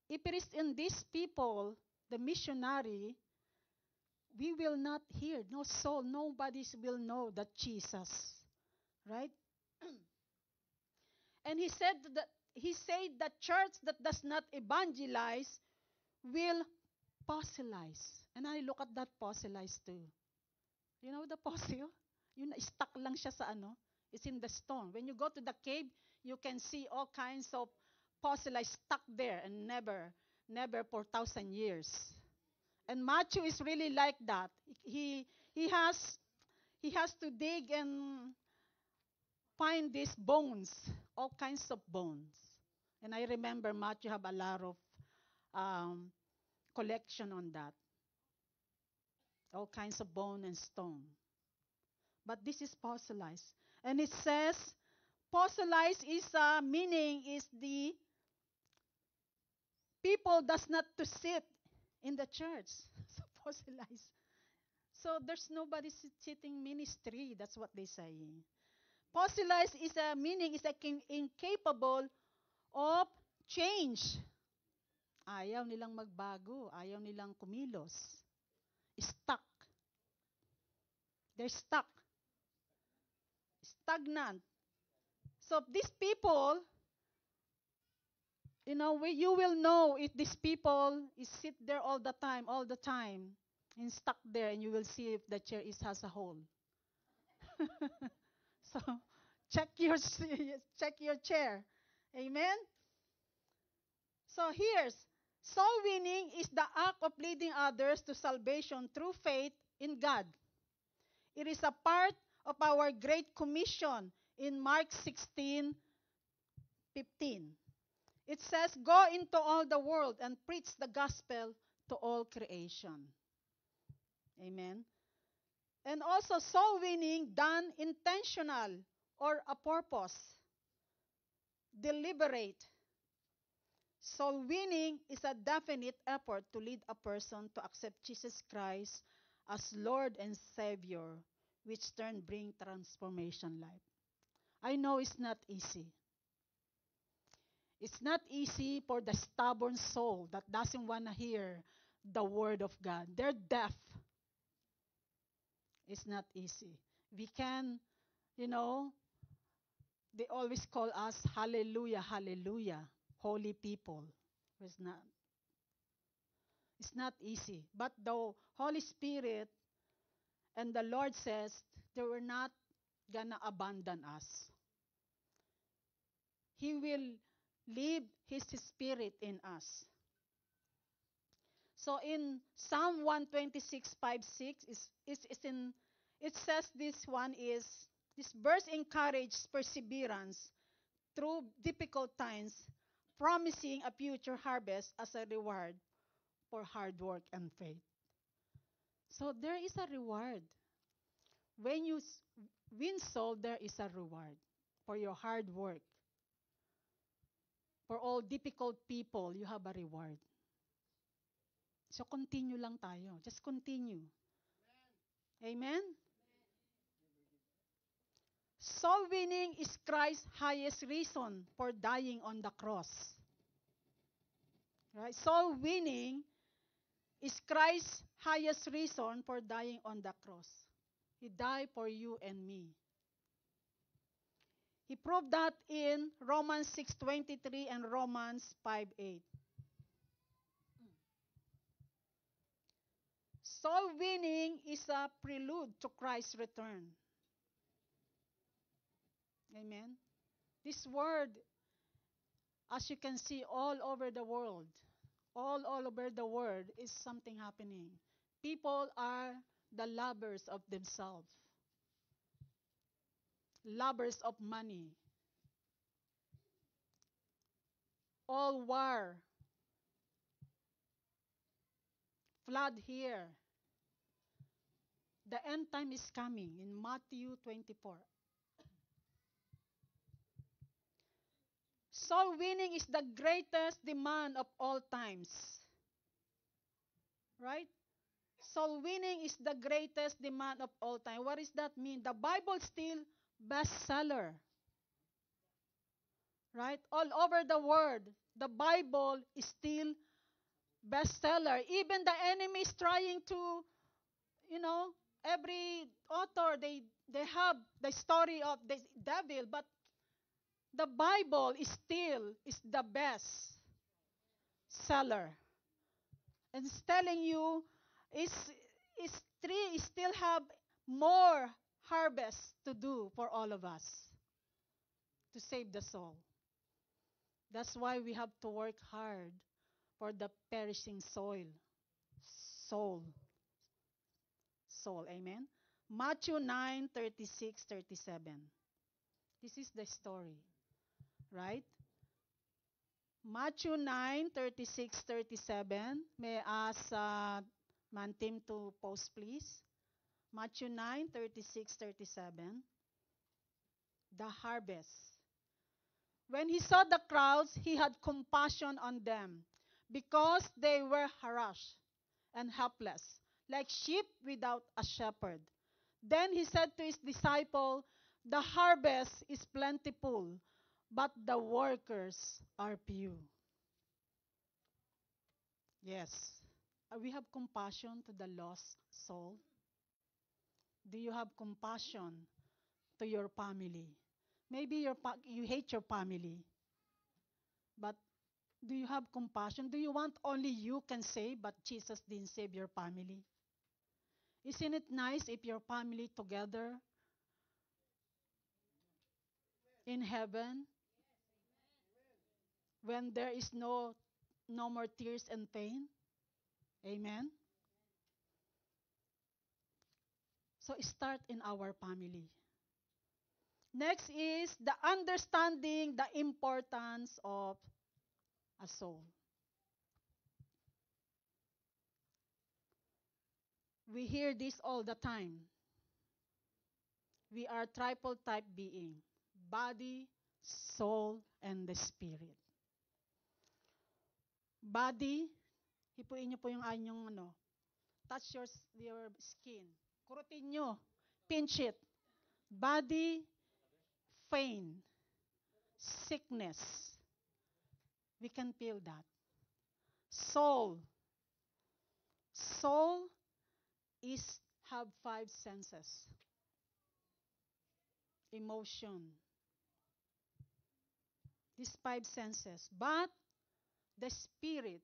If it is in these people, the missionary, we will not hear, no soul, nobody will know that Jesus, right? And he said that church that does not evangelize will fossilize. And I look at that fossilize too. You know the fossil? Yun na stuck lang siya sa it's in the stone. When you go to the cave, you can see all kinds of fossilized stuck there and never for 1,000 years. And Matthew is really like that. He has to dig and find these bones, all kinds of bones. And I remember Matthew have a lot of collection on that. All kinds of bone and stone. But this is fossilized. And it says, fossilized is meaning is the people does not to sit in the church. So fossilized. So there's nobody sitting ministry. That's what they say. Fossilized is a meaning is like incapable of change. Ayaw nilang magbago. Ayaw nilang kumilos. Stuck. They're stuck. Stagnant. So these people, you will know if these people is sit there all the time, and stuck there, and you will see if the chair has a hole. So check your chair. Amen. So here's soul winning is the act of leading others to salvation through faith in God. It is a part of our Great Commission in Mark 16:15. It says, go into all the world and preach the gospel to all creation. Amen. And also soul winning done intentional or a purpose. Deliberate. Soul winning is a definite effort to lead a person to accept Jesus Christ as Lord and Savior, which turn bring transformation life. I know it's not easy. It's not easy for the stubborn soul that doesn't want to hear the word of God. They're deaf. It's not easy. We can, they always call us hallelujah, hallelujah, holy people. It's not easy. But the Holy Spirit and the Lord says they were not gonna abandon us. He will leave His Spirit in us. So in Psalm 126:5-6 it says this verse encourages perseverance through difficult times, promising a future harvest as a reward for hard work and faith. So there is a reward. When you win soul, there is a reward for your hard work. For all difficult people, you have a reward. So continue lang tayo. Just continue. Amen? Soul winning is Christ's highest reason for dying on the cross. Right? Soul winning is Christ's highest reason for dying on the cross. He died for you and me. He proved that in Romans 6:23 and Romans 5:8. Soul winning is a prelude to Christ's return. Amen. This word, as you can see all over the world, all over the world is something happening. People are the lovers of themselves, lovers of money. All war, flood here. The end time is coming in Matthew 24. Soul winning is the greatest demand of all times. Right? Soul winning is the greatest demand of all time. What does that mean? The Bible still bestseller. Right? All over the world, the Bible is still bestseller. Even the enemy is trying to, every author, they have the story of the devil, but the Bible is the best seller. And it's telling you, is still have more harvest to do for all of us to save the soul. That's why we have to work hard for the perishing soul. Amen. Matthew 9:36-37. This is the story. Right? Matthew 9:36-37. May I ask man team to post, please? Matthew 9:36-37. The harvest. When he saw the crowds, he had compassion on them, because they were harassed and helpless, like sheep without a shepherd. Then he said to his disciple, the harvest is plentiful, but the workers are few. Yes. We have compassion to the lost soul. Do you have compassion to your family? Maybe you hate your family. But do you have compassion? Do you want only you can save, but Jesus didn't save your family? Isn't it nice if your family together in heaven, when there is no more tears and pain? Amen? So start in our family. Next is the understanding the importance of a soul. We hear this all the time. We are triple type being: body, soul, and the spirit. Body, hipuin niyo po yung anyong touch your skin. Kurutin nyo, pinch it. Body, pain, sickness. We can feel that. Soul have 5 senses. Emotion. These 5 senses. But the spirit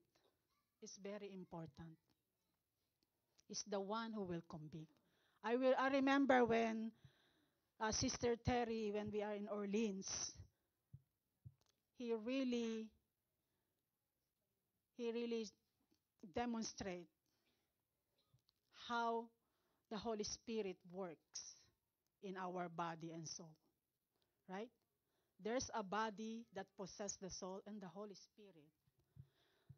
is very important. It's the one who will convict. I remember when Sister Terry, when we are in Orleans, he really demonstrate how the Holy Spirit works in our body and soul, right? There's a body that possesses the soul and the Holy Spirit.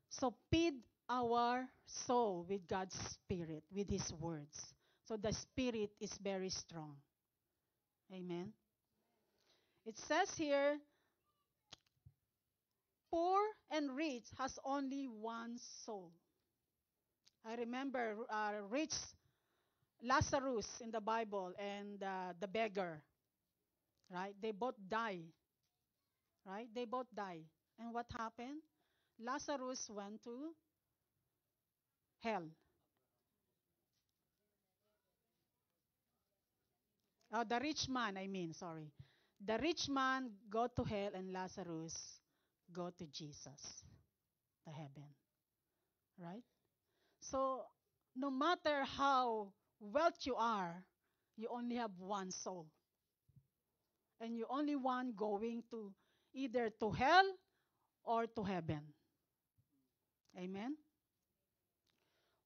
So feed our soul with God's Spirit, with His words. So the Spirit is very strong. Amen. It says here, poor and rich has only one soul. I remember rich Lazarus in the Bible and the beggar, right? They both die, right? They both die. And what happened? Lazarus went to hell. Oh, the rich man, I mean, sorry. The rich man go to hell and Lazarus go to Jesus, the heaven, right? So no matter how wealthy you are, you only have one soul. And you only one going to either to hell or to heaven. Amen?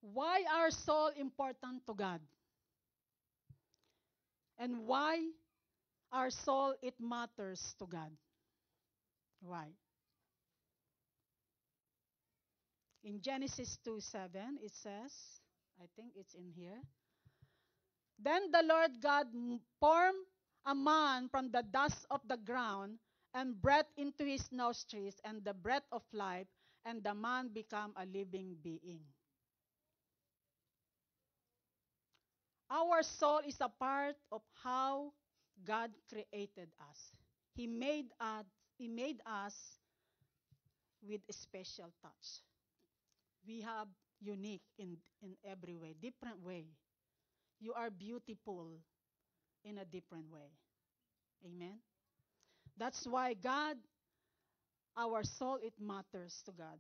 Why are soul important to God? And why our soul, it matters to God? Why? In Genesis 2:7, it says, I think it's in here. Then the Lord God formed a man from the dust of the ground and breathed into his nostrils and the breath of life, and the man became a living being. Our soul is a part of how God created us. He made us with a special touch. We have unique in every way, different way. You are beautiful in a different way. Amen. That's why God, our soul, it matters to God.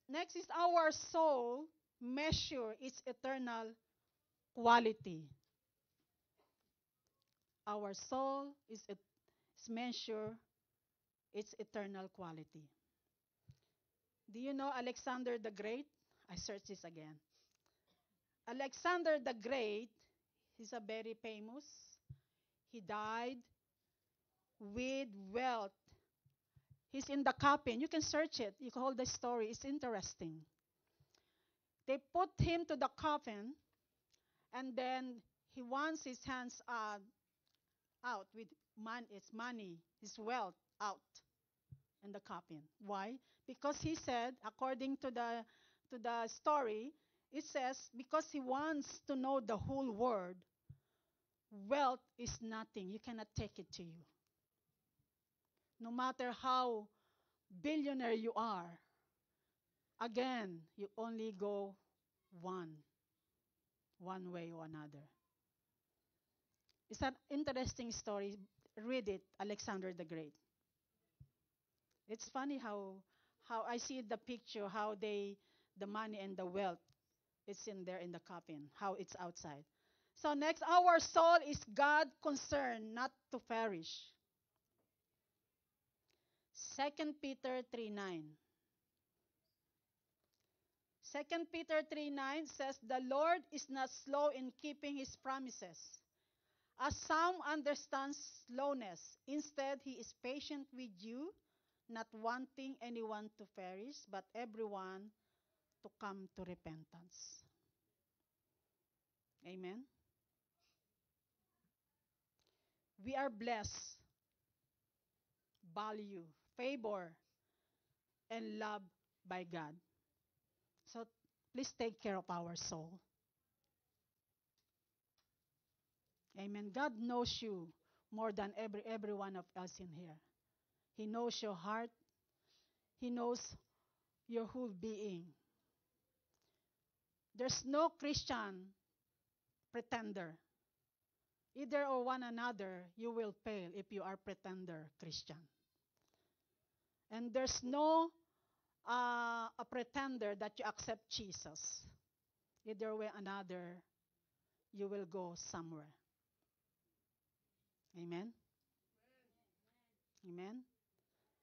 Next is our soul measure its eternal quality. Our soul is measure its eternal quality. Do you know Alexander the Great? I searched this again. Alexander the Great, he's a very famous. He died with wealth. He's in the coffin. You can search it. You can hold the story. It's interesting. They put him to the coffin, and then he wants his hands out with money, his wealth out in the coffin. Why? Because he said, according to the story, it says, because he wants to know the whole world, wealth is nothing. You cannot take it to you. No matter how billionaire you are, again, you only go one way or another. It's an interesting story. Read it, Alexander the Great. It's funny how I see the picture, how the money and the wealth, it's in there in the coffin, how it's outside. So next, our soul is God concerned not to perish. 2 Peter 3:9. 2 Peter 3:9 says, the Lord is not slow in keeping His promises, as some understand slowness. Instead, He is patient with you, not wanting anyone to perish, but everyone to come to repentance. Amen. We are blessed, value, favor, and loved by God. So please take care of our soul. Amen. God knows you more than every one of us in here. He knows your heart. He knows your whole being. There's no Christian pretender. Either or one another, you will fail if you are pretender Christian. And there's no a pretender that you accept Jesus. Either way or another, you will go somewhere. Amen?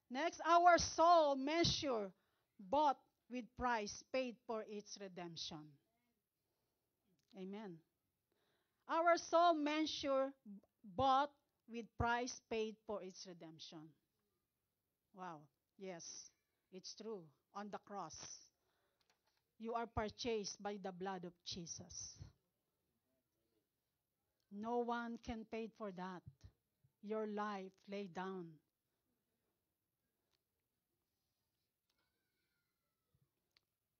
Next, our soul measure, bought with price, paid for its redemption. Amen. Our soul measure, bought with price, paid for its redemption. Wow. Yes, it's true. On the cross, you are purchased by the blood of Jesus. No one can pay for that. Your life laid down.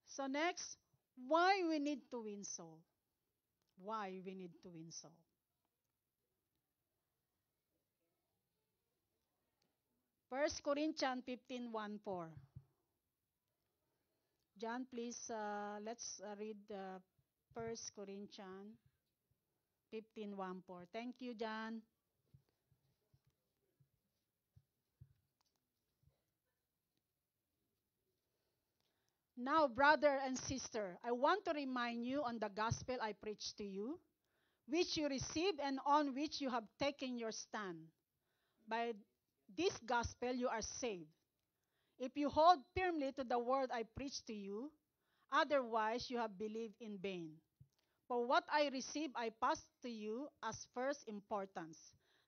So next, why we need to win soul? Why we need to win soul? First Corinthians 15:1-4. John, please, let's read First Corinthians 15:1-4. Thank you, John. Now, brother and sister, I want to remind you on the gospel I preached to you, which you received and on which you have taken your stand. By this gospel you are saved, if you hold firmly to the word I preached to you, otherwise you have believed in vain. For what I received I passed to you as first importance,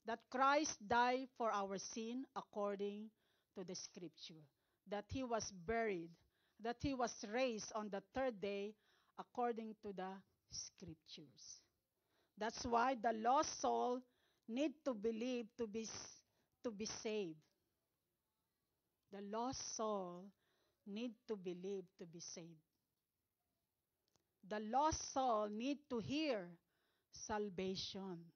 that Christ died for our sin according to the scripture, that he was buried, that he was raised on the third day according to the scriptures. That's why the lost soul need to believe to be saved. The lost soul need to believe to be saved. The lost soul need to hear salvation.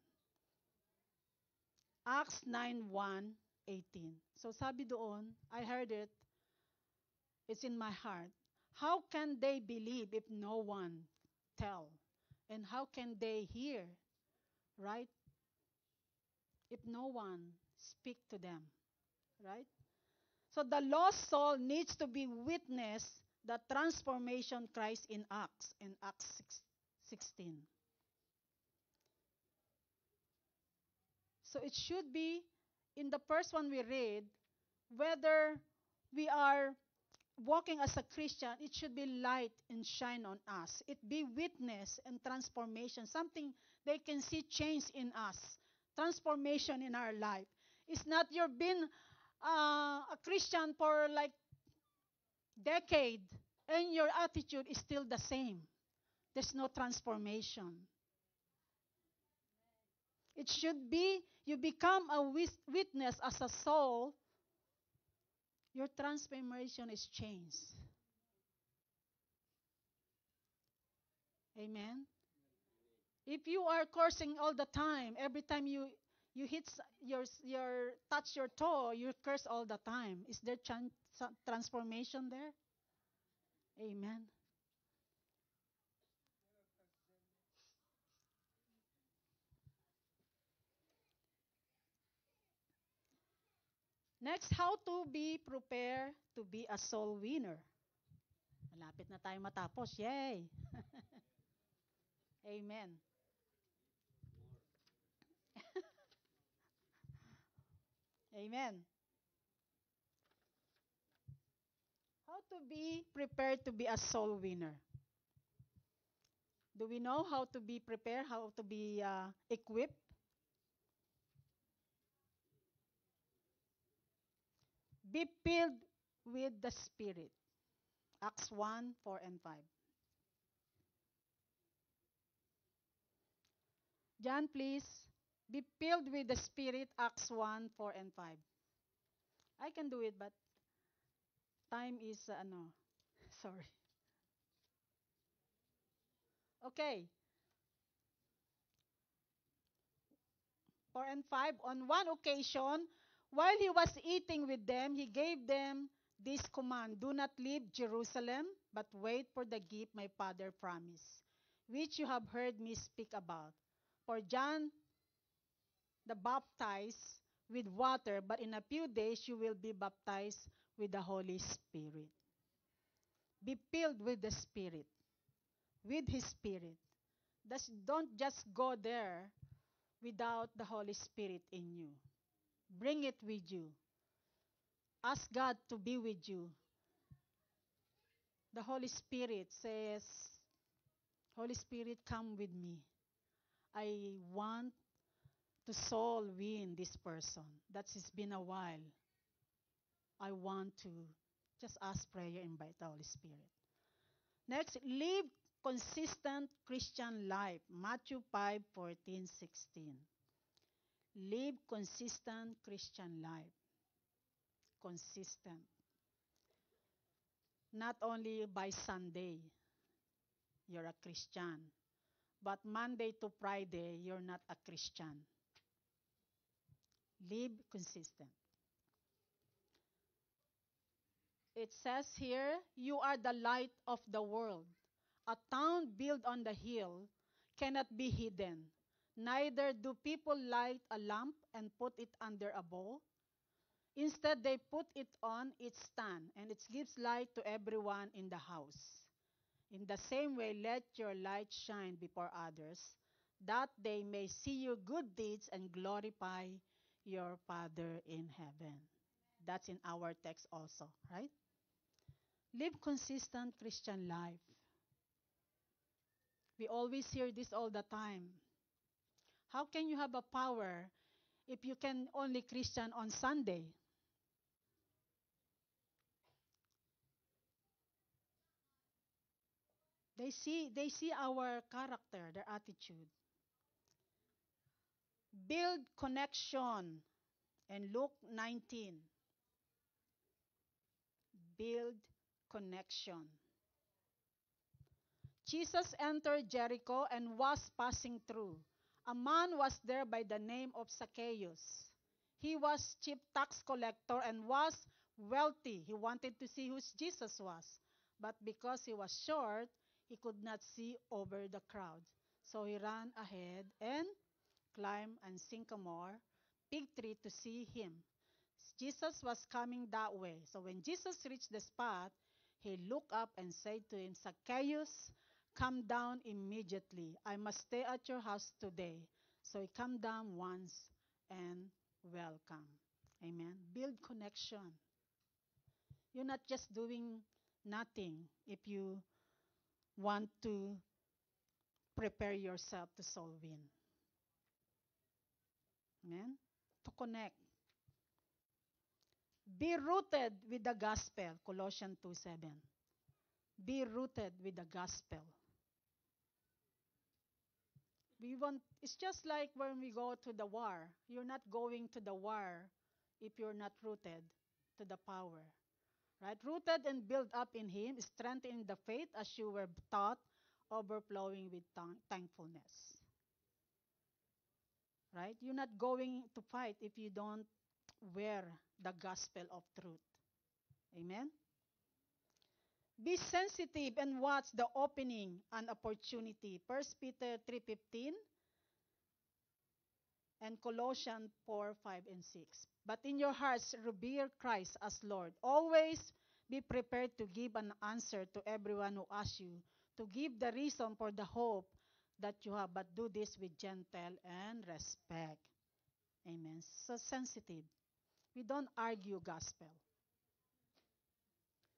Acts 9:1-18. So sabi doon, I heard it. It's in my heart. How can they believe if no one tell? And how can they hear, right? If no one speak to them, right? So the lost soul needs to be witness the transformation Christ in Acts 16. So it should be, in the first one we read, whether we are walking as a Christian, it should be light and shine on us. It be witness and transformation, something they can see change in us, transformation in our life. It's not you've been a Christian for like decade and your attitude is still the same. There's no transformation. It should be you become a witness as a soul. Your transformation is changed. Amen. If you are cursing all the time, every time you hit your touch your toe, you curse all the time. Is there transformation there? Amen. Next, how to be prepared to be a soul winner. Malapit na tayo matapos. Yay! Amen. Amen. How to be prepared to be a soul winner? Do we know how to be prepared, how to be equipped? Be filled with the Spirit. Acts 1:4-5. John, please. Be filled with the Spirit, Acts 1:4-5. I can do it, but time is, sorry. Okay. 4-5. On one occasion, while he was eating with them, he gave them this command: do not leave Jerusalem, but wait for the gift my Father promised, which you have heard me speak about. For John the baptized with water, but in a few days you will be baptized with the Holy Spirit. Be filled with the Spirit, with His Spirit. Don't just go there without the Holy Spirit in you. Bring it with you. Ask God to be with you. The Holy Spirit says, Holy Spirit, come with me. I want to soul win this person. That's it's been a while. I want to just ask prayer, invite the Holy Spirit. Next, live consistent Christian life. Matthew 5:14-16. Live consistent Christian life. Consistent. Not only by Sunday, you're a Christian. But Monday to Friday, you're not a Christian. Live consistent. It says here, you are the light of the world. A town built on the hill cannot be hidden. Neither do people light a lamp and put it under a bowl. Instead, they put it on its stand, and it gives light to everyone in the house. In the same way, let your light shine before others, that they may see your good deeds and glorify your Father in heaven. That's in our text also, right? Live consistent Christian life. We always hear this all the time. How can you have a power if you can only Christian on Sunday? They see our character, their attitude. Build connection. And Luke 19. Build connection. Jesus entered Jericho and was passing through. A man was there by the name of Zacchaeus. He was chief tax collector and was wealthy. He wanted to see who Jesus was. But because he was short, he could not see over the crowd. So he ran ahead and climbed a sycamore fig tree to see him. Jesus was coming that way. So when Jesus reached the spot, he looked up and said to him, Zacchaeus, come down immediately. I must stay at your house today. So he came down once and welcome. Amen. Build connection. You're not just doing nothing if you want to prepare yourself to soul win. Amen. To connect. Be rooted with the gospel. Colossians 2:7. Be rooted with the gospel. It's just like when we go to the war. You're not going to the war if you're not rooted to the power. Right? Rooted and built up in Him, strengthened in the faith as you were taught, overflowing with thankfulness. Right? You're not going to fight if you don't wear the gospel of truth. Amen? Be sensitive and watch the opening and opportunity. 1 Peter 3:15 and Colossians 4:5-6. But in your hearts, revere Christ as Lord. Always be prepared to give an answer to everyone who asks you, to give the reason for the hope that you have, but do this with gentle and respect. Amen. So sensitive. We don't argue gospel.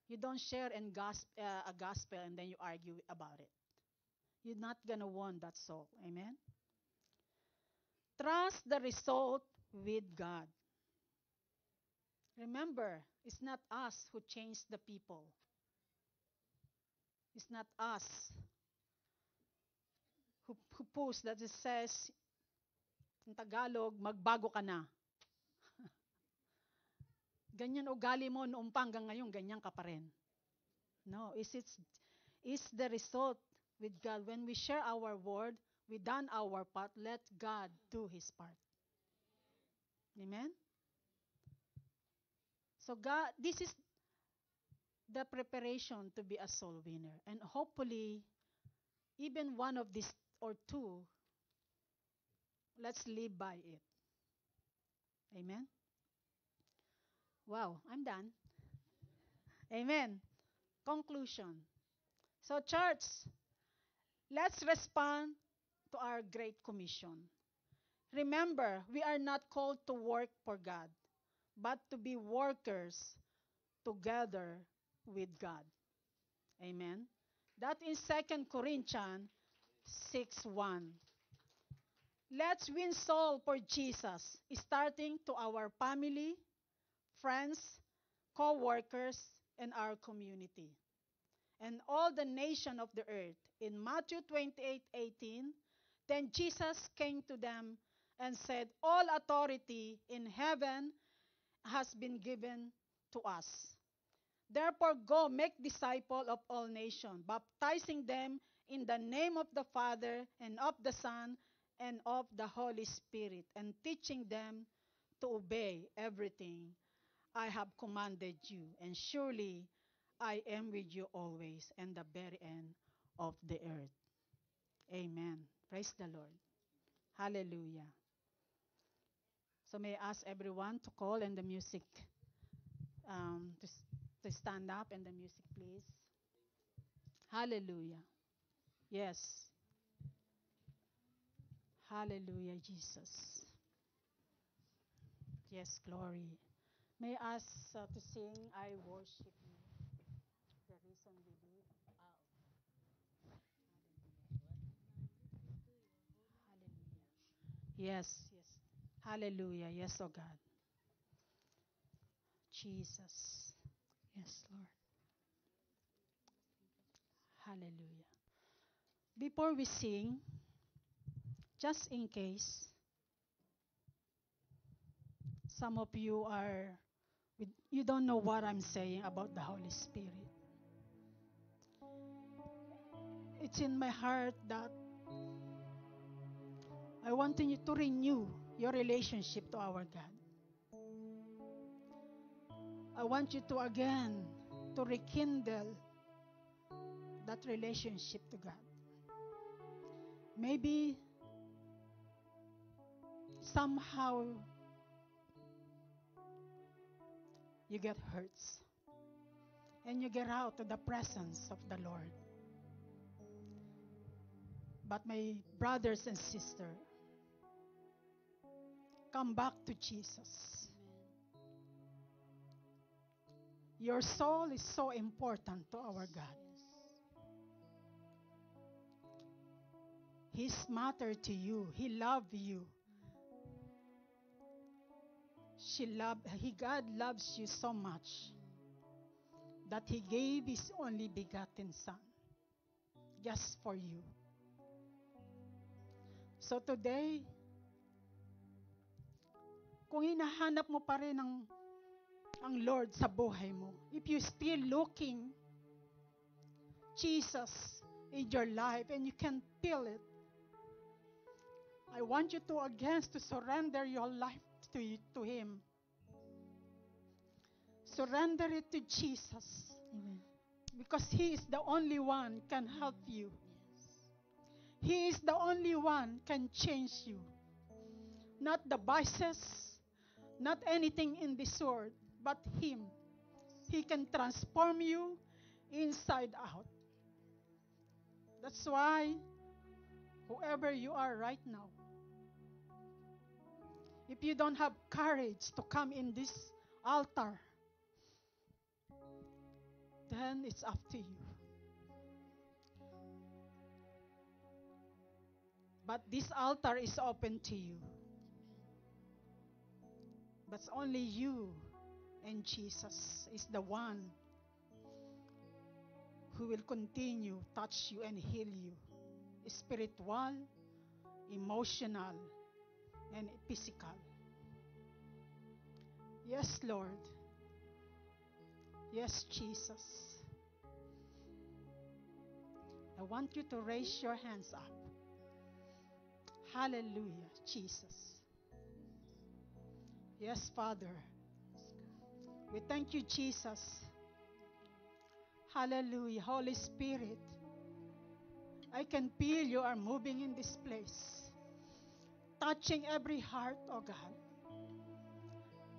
You don't share a gospel and then you argue about it. You're not going to win that soul. Amen? Trust the result with God. Remember, it's not us who changed the people. It's not us who push that it says, in Tagalog, magbago ka na. Ganyan ugali mo noong pa hanggang ngayon, ganyan ka pa rin. No, it's the result with God. When we share our word, we done our part, let God do His part. Amen? So God, this is the preparation to be a soul winner. And hopefully, even one of these or two, let's live by it. Amen? Wow, I'm done. Amen. Conclusion. So church, let's respond to our Great Commission. Remember, we are not called to work for God, but to be workers together with God. Amen. That is 2 Corinthians 6:1. Let's win soul for Jesus, starting to our family, friends, co-workers, and our community, and all the nation of the earth. In Matthew 28:18, then Jesus came to them and said, all authority in heaven has been given to us. Therefore, go make disciples of all nations, baptizing them in the name of the Father and of the Son and of the Holy Spirit, and teaching them to obey everything I have commanded you. And surely I am with you always, and the very end of the earth. Amen. Praise the Lord. Hallelujah. So may I ask everyone to call and the music, to stand up, and the music, please. Hallelujah. Yes. Hallelujah, Jesus. Yes, glory. May I ask to sing, I worship you. The reason we live. Hallelujah. Yes, yes. Hallelujah. Yes, oh God. Jesus. Yes, Lord. Hallelujah. Before we sing, just in case some of you you don't know what I'm saying about the Holy Spirit. It's in my heart that I want you to renew your relationship to our God. I want you to again to rekindle that relationship to God. Maybe somehow you get hurt and you get out of the presence of the Lord. But my brothers and sisters, come back to Jesus. Your soul is so important to our God. He's matter to you. He loved you. God loves you so much that He gave His only begotten Son just for you. So today, kung hinahanap mo pa rin ang Lord sa buhay mo, if you still looking Jesus in your life and you can feel it, I want you to again to surrender your life to Him. Surrender it to Jesus. Amen. Because He is the only one can help you. He is the only one can change you. Not the vices, not anything in this world, but Him. He can transform you inside out. That's why, whoever you are right now, if you don't have courage to come in this altar, then it's up to you. But this altar is open to you. But only you and Jesus is the one who will continue touch you and heal you, spiritual, emotional, and physical. Yes, Lord. Yes, Jesus. I want you to raise your hands up. Hallelujah, Jesus. Yes, Father. We thank you, Jesus. Hallelujah, Holy Spirit. I can feel you are moving in this place, touching every heart, oh God.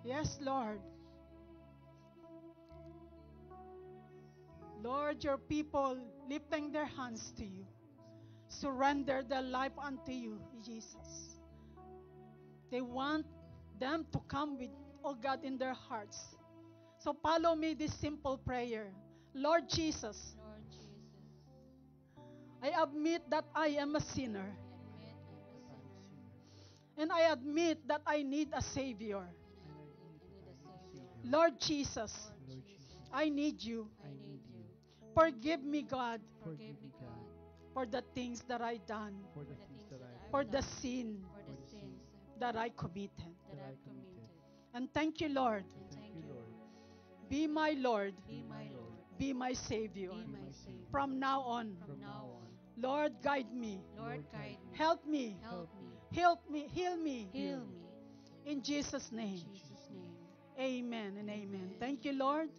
Yes, Lord. Lord, your people lifting their hands to you, surrender their life unto you, Jesus. They want them to come with oh God, in their hearts. So follow me this simple prayer. Lord Jesus, Lord Jesus, I admit that I am a sinner. I admit I'm a sinner. And I admit that I need a Savior. I need a Savior. Lord Jesus, Lord Jesus, I need you. I need you. Forgive me, God, Forgive me, God, for the things that I done, for the things that I've for the done, sin for the sins that I committed. that I've committed. And thank you, Lord. And thank you, Lord. Be my Lord. Be my Lord. Be my Savior. Be my Savior. From now on, From now on, Lord, guide me. Lord, guide me. Help me. Help me. Help me. Heal me. Heal me. In Jesus' name. In Jesus' name. Amen and amen. Thank you, Lord.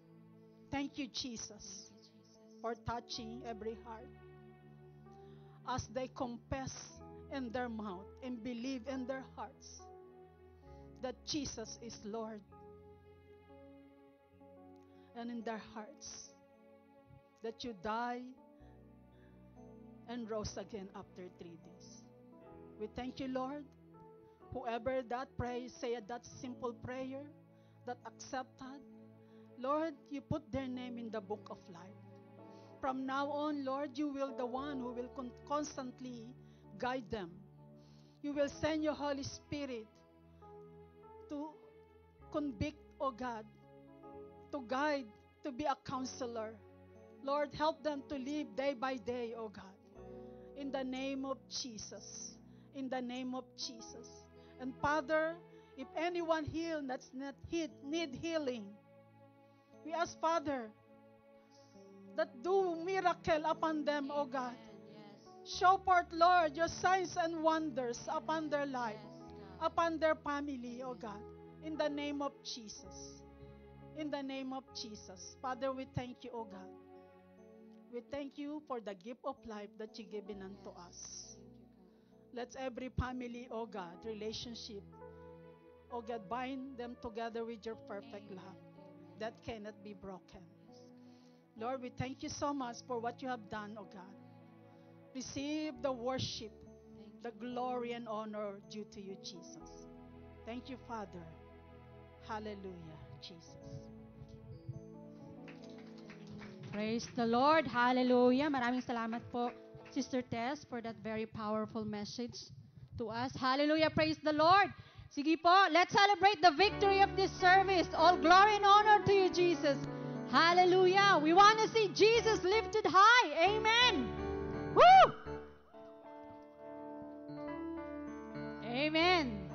Thank you, Jesus, Thank you, Jesus. for touching every heart. As they confess in their mouth and believe in their hearts that Jesus is Lord, and in their hearts that you died and rose again after 3 days. We thank you, Lord. Whoever that prays, say that simple prayer that accepted, Lord, you put their name in the book of life. From now on, Lord, you will the one who will constantly guide them. You will send your Holy Spirit to convict, oh God, to guide, to be a counselor. Lord, help them to live day by day, oh God. In the name of Jesus. In the name of Jesus. And Father, if anyone here that's not need healing, we ask, Father, that do miracle upon them, oh God. Yes. Show forth, Lord, your signs and wonders upon their life, Yes, God. upon their family, oh God. In the name of Jesus. In the name of Jesus. Father, we thank you, oh God. We thank you for the gift of life that you've given unto us. Let every family, oh God, relationship, oh God, bind them together with your perfect love that cannot be broken. Lord, we thank you so much for what you have done, oh God. Receive the worship, the glory and honor due to you, Jesus. Thank you, Father. Hallelujah, Jesus. Praise the Lord. Hallelujah. Maraming salamat po, Sister Tess, for that very powerful message to us. Hallelujah. Praise the Lord. Sige po, let's celebrate the victory of this service. All glory and honor to you, Jesus. Hallelujah. We want to see Jesus lifted high. Amen. Woo! Amen.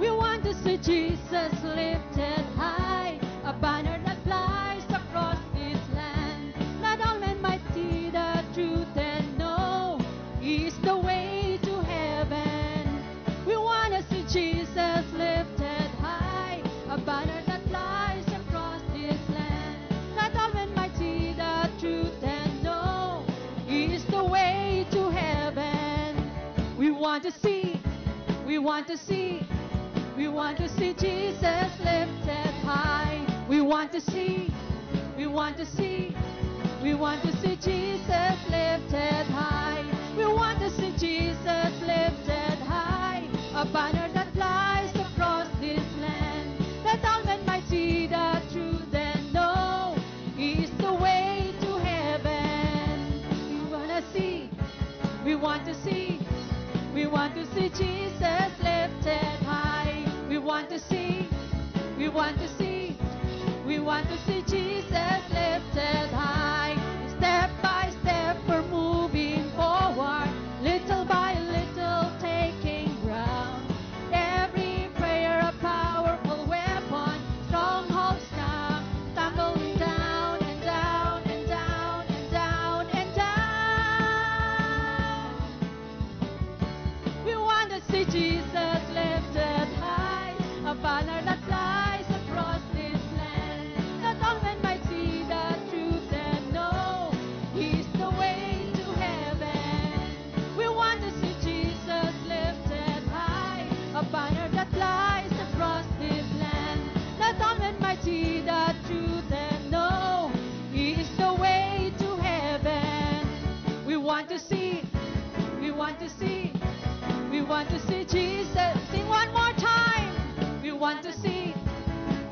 We want to see Jesus lifted high, a banner that flies across this land, that all men might see the truth and know He is the way to heaven. We want to see Jesus lifted high, a banner that flies across this land, that all men might see the truth and know He is the way to heaven. We want to see, we want to see. We want to see Jesus lifted high. We want to see, we want to see, we want to see Jesus lifted high. We want to see Jesus lifted high, a banner that flies across this land, that all men might see the truth and know He is the way to heaven. We want to see, we want to see, we want to see Jesus lifted high. We want to see, we want to see, we want to see Jesus lifted high. Step by step we're moving forward, little by little taking ground. Every prayer a powerful weapon, strongholds now tumbling down and down and down and down and down. We want to see Jesus lifted high, a banner that flies across this land, that all men might see the truth and know He's the way to heaven. We want to see Jesus lifted high, a banner that flies across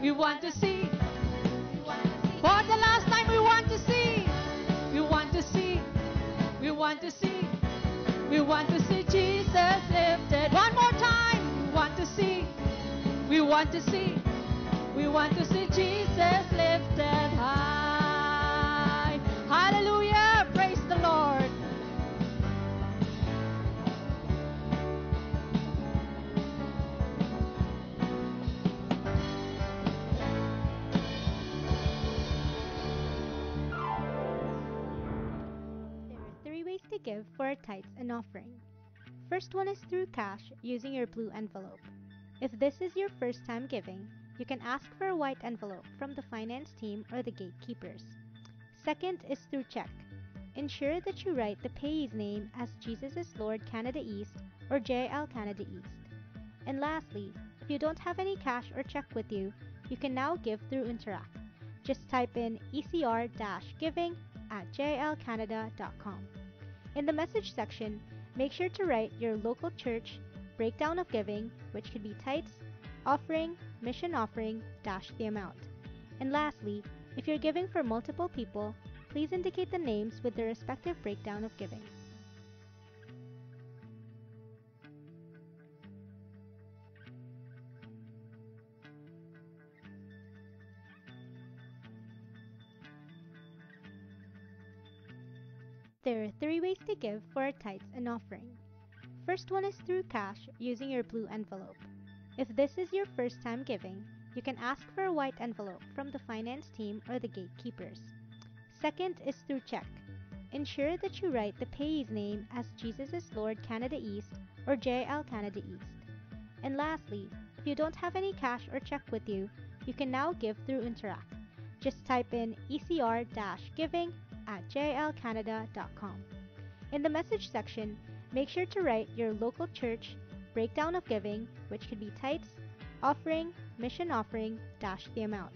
We want to see. For the last time, we want to see. We want to see. We want to see. We want to see Jesus lifted. One more time. We want to see. We want to see. We want to see Jesus lifted high. Hallelujah. Praise the Lord. There are three ways to give for a tithes and offering. First one is through cash using your blue envelope. If this is your first time giving, you can ask for a white envelope from the finance team or the gatekeepers. Second is through check. Ensure that you write the payee's name as Jesus is Lord Canada East or JL Canada East. And lastly, if you don't have any cash or check with you, you can now give through Interact. Just type in ecr-giving@jlcanada.com. In the message section, make sure to write your local church, breakdown of giving, which could be tithes, offering, mission offering, dash the amount. And lastly, if you're giving for multiple people, please indicate the names with the respective breakdown of giving. There are three ways to give for a tithes and offering. First one is through cash using your blue envelope. If this is your first time giving, you can ask for a white envelope from the finance team or the gatekeepers. Second is through check. Ensure that you write the payee's name as Jesus is Lord Canada East or JL Canada East. And lastly, if you don't have any cash or check with you, you can now give through Interact. Just type in ecr-giving@jlcanada.com. In the message section, make sure to write your local church, breakdown of giving, which could be tithes, offering, mission offering, dash the amount.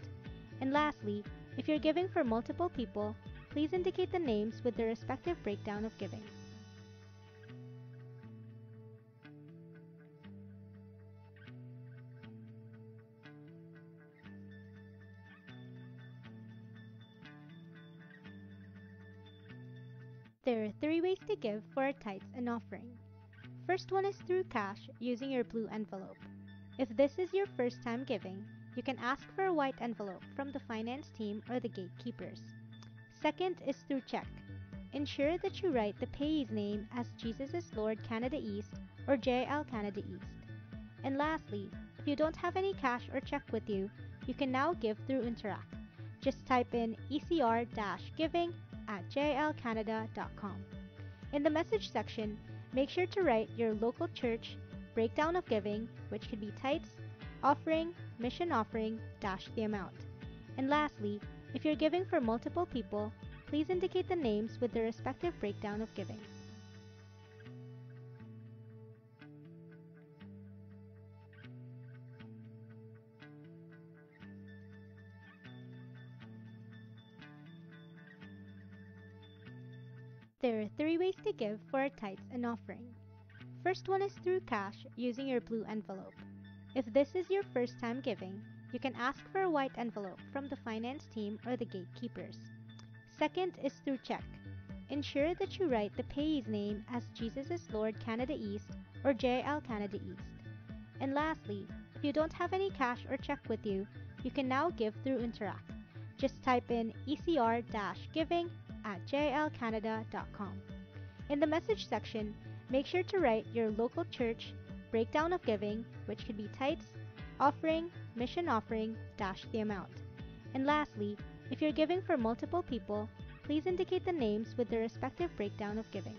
And lastly, if you're giving for multiple people, please indicate the names with the respective breakdown of giving. There are three ways to give for a tithes and offering. First one is through cash using your blue envelope. If this is your first time giving, you can ask for a white envelope from the finance team or the gatekeepers. Second is through check. Ensure that you write the payee's name as Jesus is Lord Canada East or JL Canada East. And lastly, if you don't have any cash or check with you, you can now give through Interact. Just type in ecr-giving@jlcanada.com. In the message section, make sure to write your local church, breakdown of giving, which could be tithes, offering, mission offering, dash the amount. And lastly, if you're giving for multiple people, please indicate the names with the respective breakdown of giving. There are three ways to give for a tithes and offering. First one is through cash using your blue envelope. If this is your first time giving, you can ask for a white envelope from the finance team or the gatekeepers. Second is through check. Ensure that you write the payee's name as Jesus is Lord Canada East or JL Canada East. And lastly, if you don't have any cash or check with you, you can now give through Interact. Just type in ecr-giving@jlcanada.com. In the message section, make sure to write your local church, breakdown of giving, which could be tithes, offering, mission offering, dash the amount. And lastly, if you're giving for multiple people, please indicate the names with the respective breakdown of giving.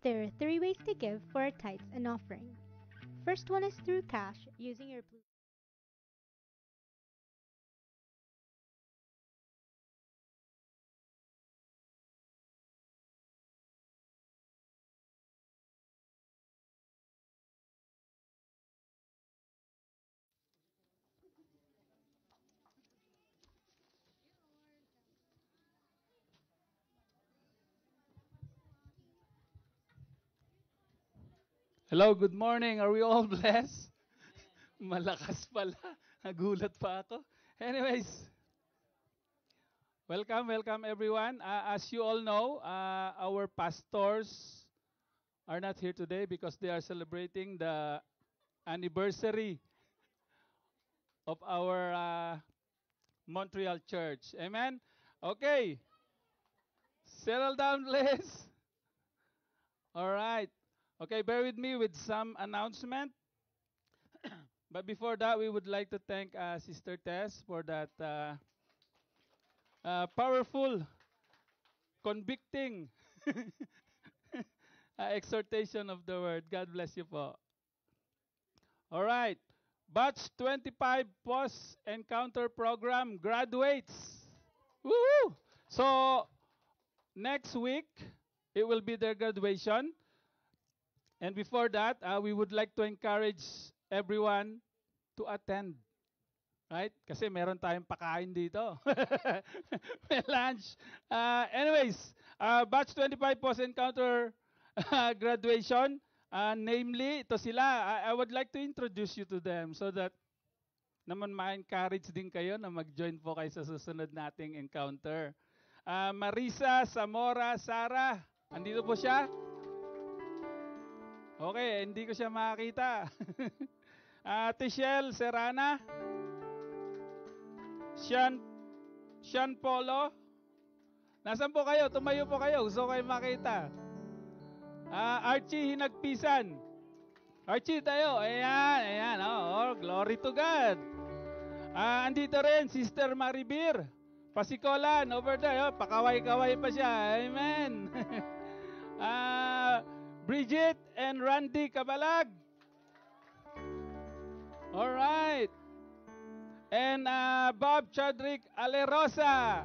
There are three ways to give for a tithes and offering. First one is through cash using your blue. Hello, good morning. Are we all blessed? Malakas pala. Nagulat pa ako. Anyways, welcome everyone. As you all know, our pastors are not here today because they are celebrating the anniversary of our Montreal church. Amen? Okay. Settle down, please. All right. Okay, bear with me with some announcement. But before that, we would like to thank Sister Tess for that powerful, convicting exhortation of the word. God bless you po. All right. Batch 25 post-encounter program graduates. Woohoo! So, next week, it will be their graduation. And before that, we would like to encourage everyone to attend. Right? Kasi meron tayong pakain dito. May lunch. Anyways, Batch 25 post-encounter graduation. Namely, ito sila. I would like to introduce you to them so that naman ma-encourage din kayo na mag-join po kayo sa susunod nating encounter. Marisa Zamora Sara. Andito po siya? Okay, hindi ko siya makakita. Tichelle Serrana. Sean Polo. Nasaan po kayo? Tumayo po kayo. Gusto ko kayo makita. Archie Hinagpisan. Archie tayo. Ayan. Oh, glory to God. Andito rin, Sister Maribir. Pasikolan, over there. Oh, pakaway-kaway pa siya. Amen. Bridget and Randy Kabalag. All right. And Bob Chadrick Alerosa.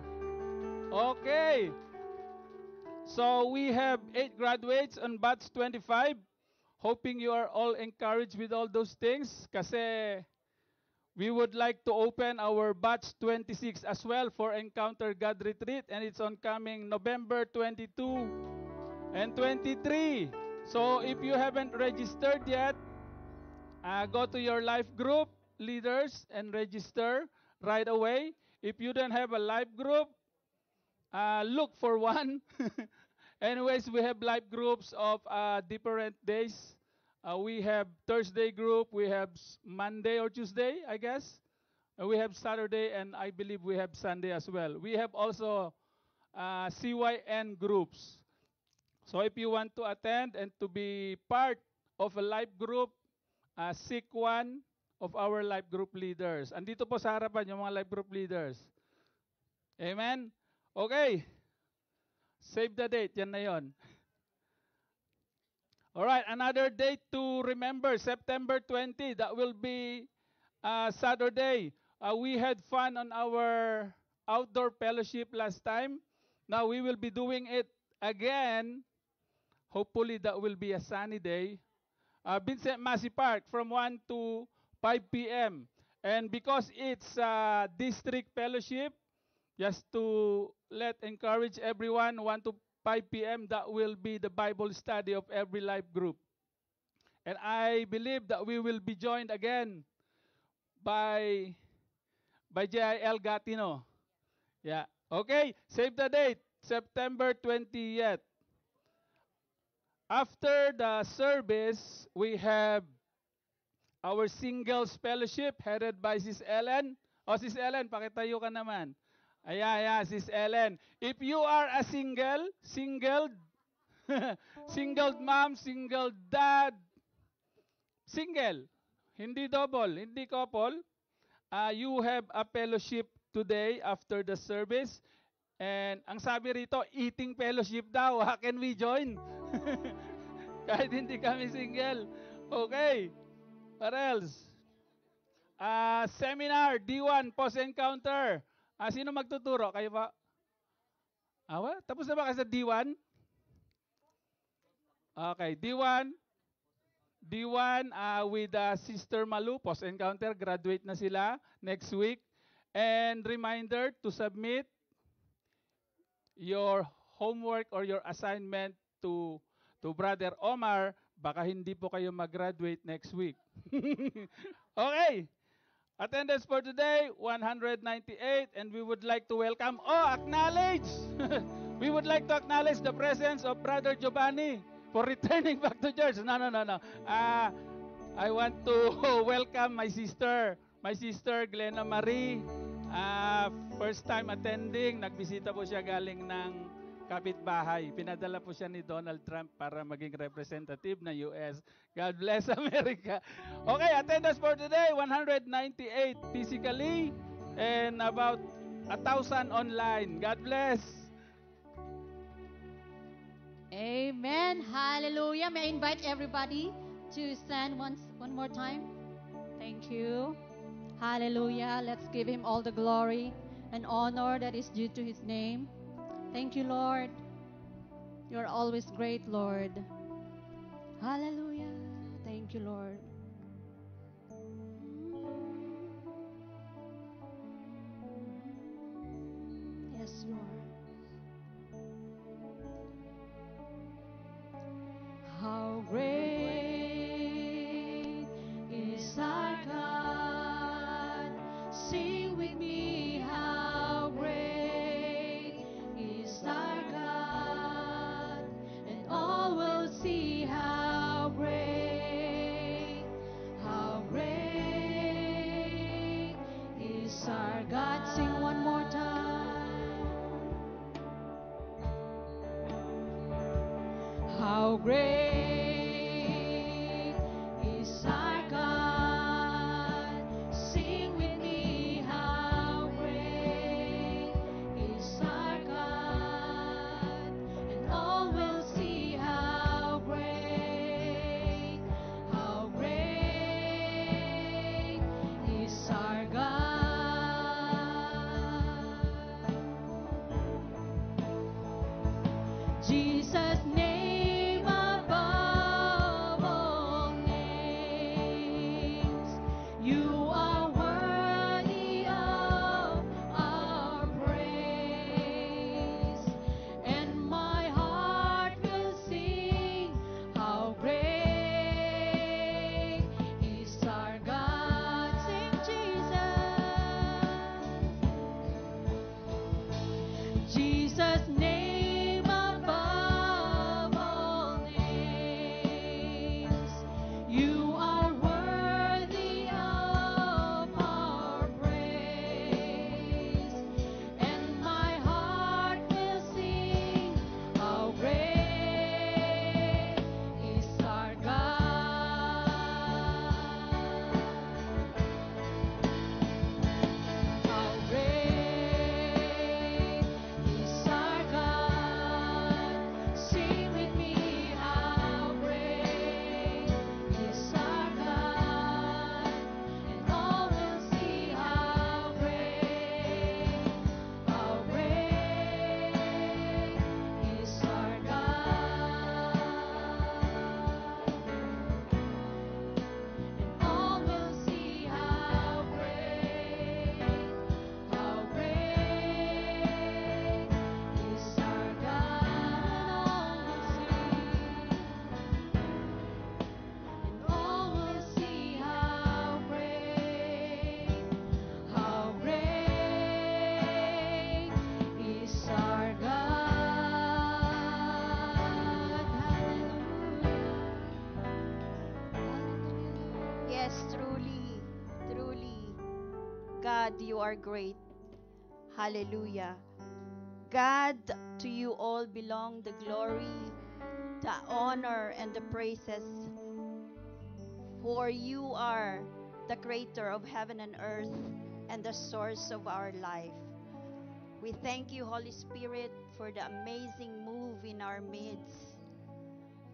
Okay. So we have 8 graduates on batch 25. Hoping you are all encouraged with all those things. Kasi we would like to open our batch 26 as well for Encounter God Retreat. And it's on coming November 22 and 23. So if you haven't registered yet, go to your life group leaders and register right away. If you don't have a life group, look for one. Anyways, we have life groups of different days. We have Thursday group, we have Monday or Tuesday, I guess. We have Saturday, and I believe we have Sunday as well. We have also CYN groups. So if you want to attend and to be part of a life group, seek one of our life group leaders. Andito po sa harapan yung mga life group leaders. Amen? Okay. Save the date. Yan na yon. Alright, another date to remember, September 20. That will be Saturday. We had fun on our outdoor fellowship last time. Now we will be doing it again. Hopefully that will be a sunny day. Vincent Massey Park from 1 to 5 p.m. And because it's district fellowship, just to encourage everyone, 1 to 5 p.m., that will be the Bible study of every life group. And I believe that we will be joined again by JIL Gatino. Yeah. Okay, save the date, September 20th. After the service, we have our singles fellowship headed by Sis Ellen. Sis Ellen, pakitayo ka naman. Ayan, Sis Ellen. If you are a single mom, single dad, single, hindi double, hindi couple, you have a fellowship today after the service. And ang sabi rito, eating fellowship daw. How can we join? Kahit hindi kami single. Okay. What else? Seminar, D1, post-encounter. Sino magtuturo? Kayo ba? Tapos na ba kayo sa D1? Okay, D1 with Sister Malu, post-encounter, graduate na sila next week. And reminder to submit your homework or your assignment to Brother Omar Baka hindi po kayo mag-graduate next week. Okay. Attendance for today, 198, and we would like to welcome, acknowledge! We would like to acknowledge the presence of Brother Giovanni for returning back to church. No. I want to welcome my sister Glenna Marie. First time attending, nagbisita po siya galing ng kapitbahay. Pinadala po siya ni Donald Trump para maging representative ng US. God bless America. Okay, attendance for today, 198 physically and about 1,000 online. God bless. Amen. Hallelujah. May I invite everybody to stand one more time. Thank you. Hallelujah. Let's give him all the glory and honor that is due to his name. Thank you, Lord. You're always great, Lord. Hallelujah. Thank you, Lord. Yes, Lord. How great is our God. Sing with me, how great is our God. And all will see how great is our God. Sing one more time. How great is our God. Sing with me, how great is our God. And all will see how great is our God. Jesus' name above all names. You are worthy of our praise. And my heart will sing, how great is our God. Sing Jesus. Jesus' name above all names. You are worthy of our praise. And my heart will sing, how great is our God. How great is our God. Sing with me, how great is our God. And all will see how great is our God. And all will see how great is our God. And all will see how great is our God. Hallelujah. Yes, truly, truly, God, you are great. Hallelujah. God, to you all belong the glory, the honor, and the praises. For you are the creator of heaven and earth and the source of our life. We thank you, Holy Spirit, for the amazing move in our midst.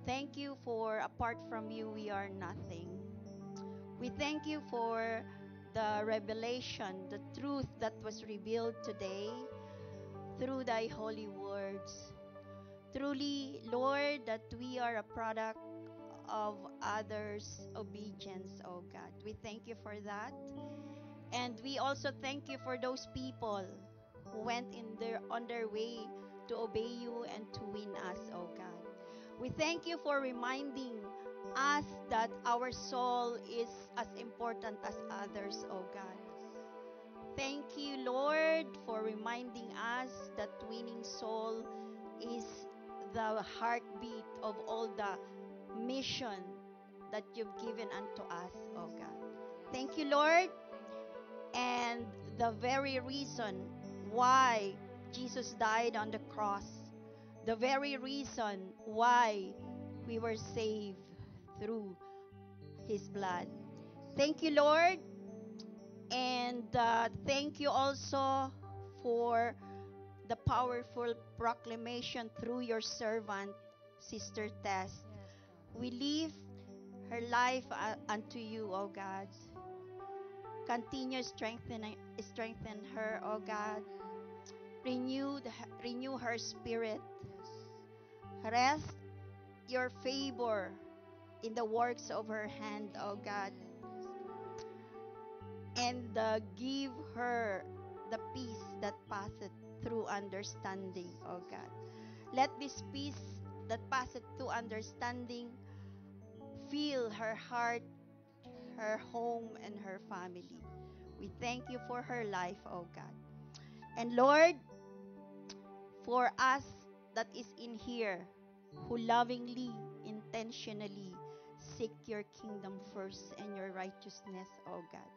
Thank you for apart from you, we are nothing. We thank you for the revelation, the truth that was revealed today through thy holy words. Truly, Lord, that we are a product of others' obedience, oh God. We thank you for that. And we also thank you for those people who went on their way to obey you and to win us, oh God. We thank you for reminding us that our soul is as important as others, oh God. Thank you, Lord, for reminding us that winning soul is the heartbeat of all the mission that you've given unto us, oh God. Thank you, Lord. And the very reason why Jesus died on the cross, the very reason why we were saved through His blood. Thank you, Lord. And thank you also for the powerful proclamation through your servant, Sister Tess. We leave her life unto you, O God. Continue strengthen her, O God. Renew her spirit. Rest your favor in the works of her hand, O God. And give her the peace that passeth through understanding, O God. Let this peace that passeth through understanding fill her heart, her home, and her family. We thank you for her life, O God. And Lord, for us that is in here, who lovingly, intentionally seek your kingdom first and your righteousness, O God.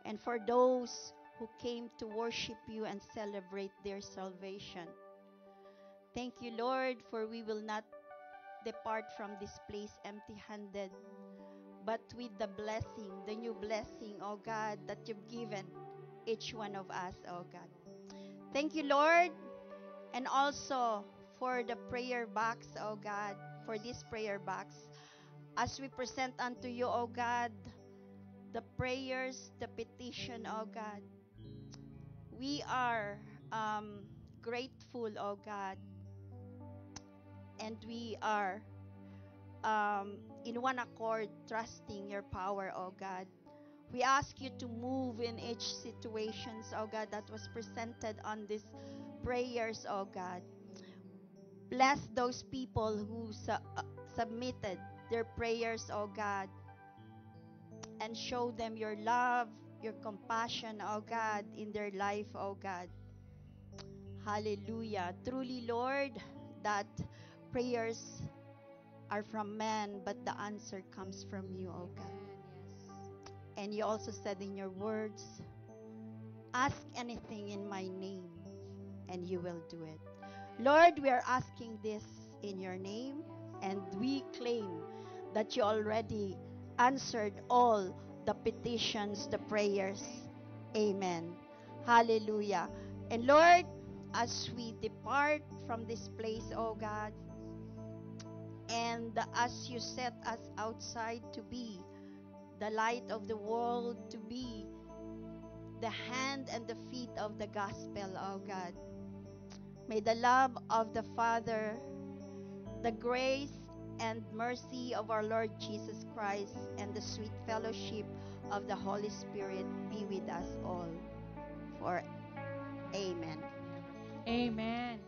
And for those who came to worship you and celebrate their salvation. Thank you, Lord, for we will not depart from this place empty-handed, but with the blessing, the new blessing, oh God, that you've given each one of us, oh God. Thank you, Lord, and also for the prayer box, oh God, for this prayer box, as we present unto you, oh God, the prayers, the petition, oh God. We are grateful, oh God, and we are in one accord, trusting your power, oh God. We ask you to move in each situations, oh God, that was presented on these prayers, oh God. Bless those people who submitted their prayers, oh God, and show them your love, your compassion, oh God, in their life, oh God. Hallelujah. Truly, Lord, that prayers are from man, but the answer comes from you, oh God. And you also said in your words, ask anything in my name, and you will do it. Lord, we are asking this in your name, and we claim that you already answered all the petitions, the prayers. Amen. Hallelujah. And Lord, as we depart from this place, oh God, and as you set us outside to be the light of the world, to be the hand and the feet of the gospel, oh God, may the love of the Father, the grace and mercy of our Lord Jesus Christ, and the sweet fellowship of the Holy Spirit be with us all. For Amen. Amen.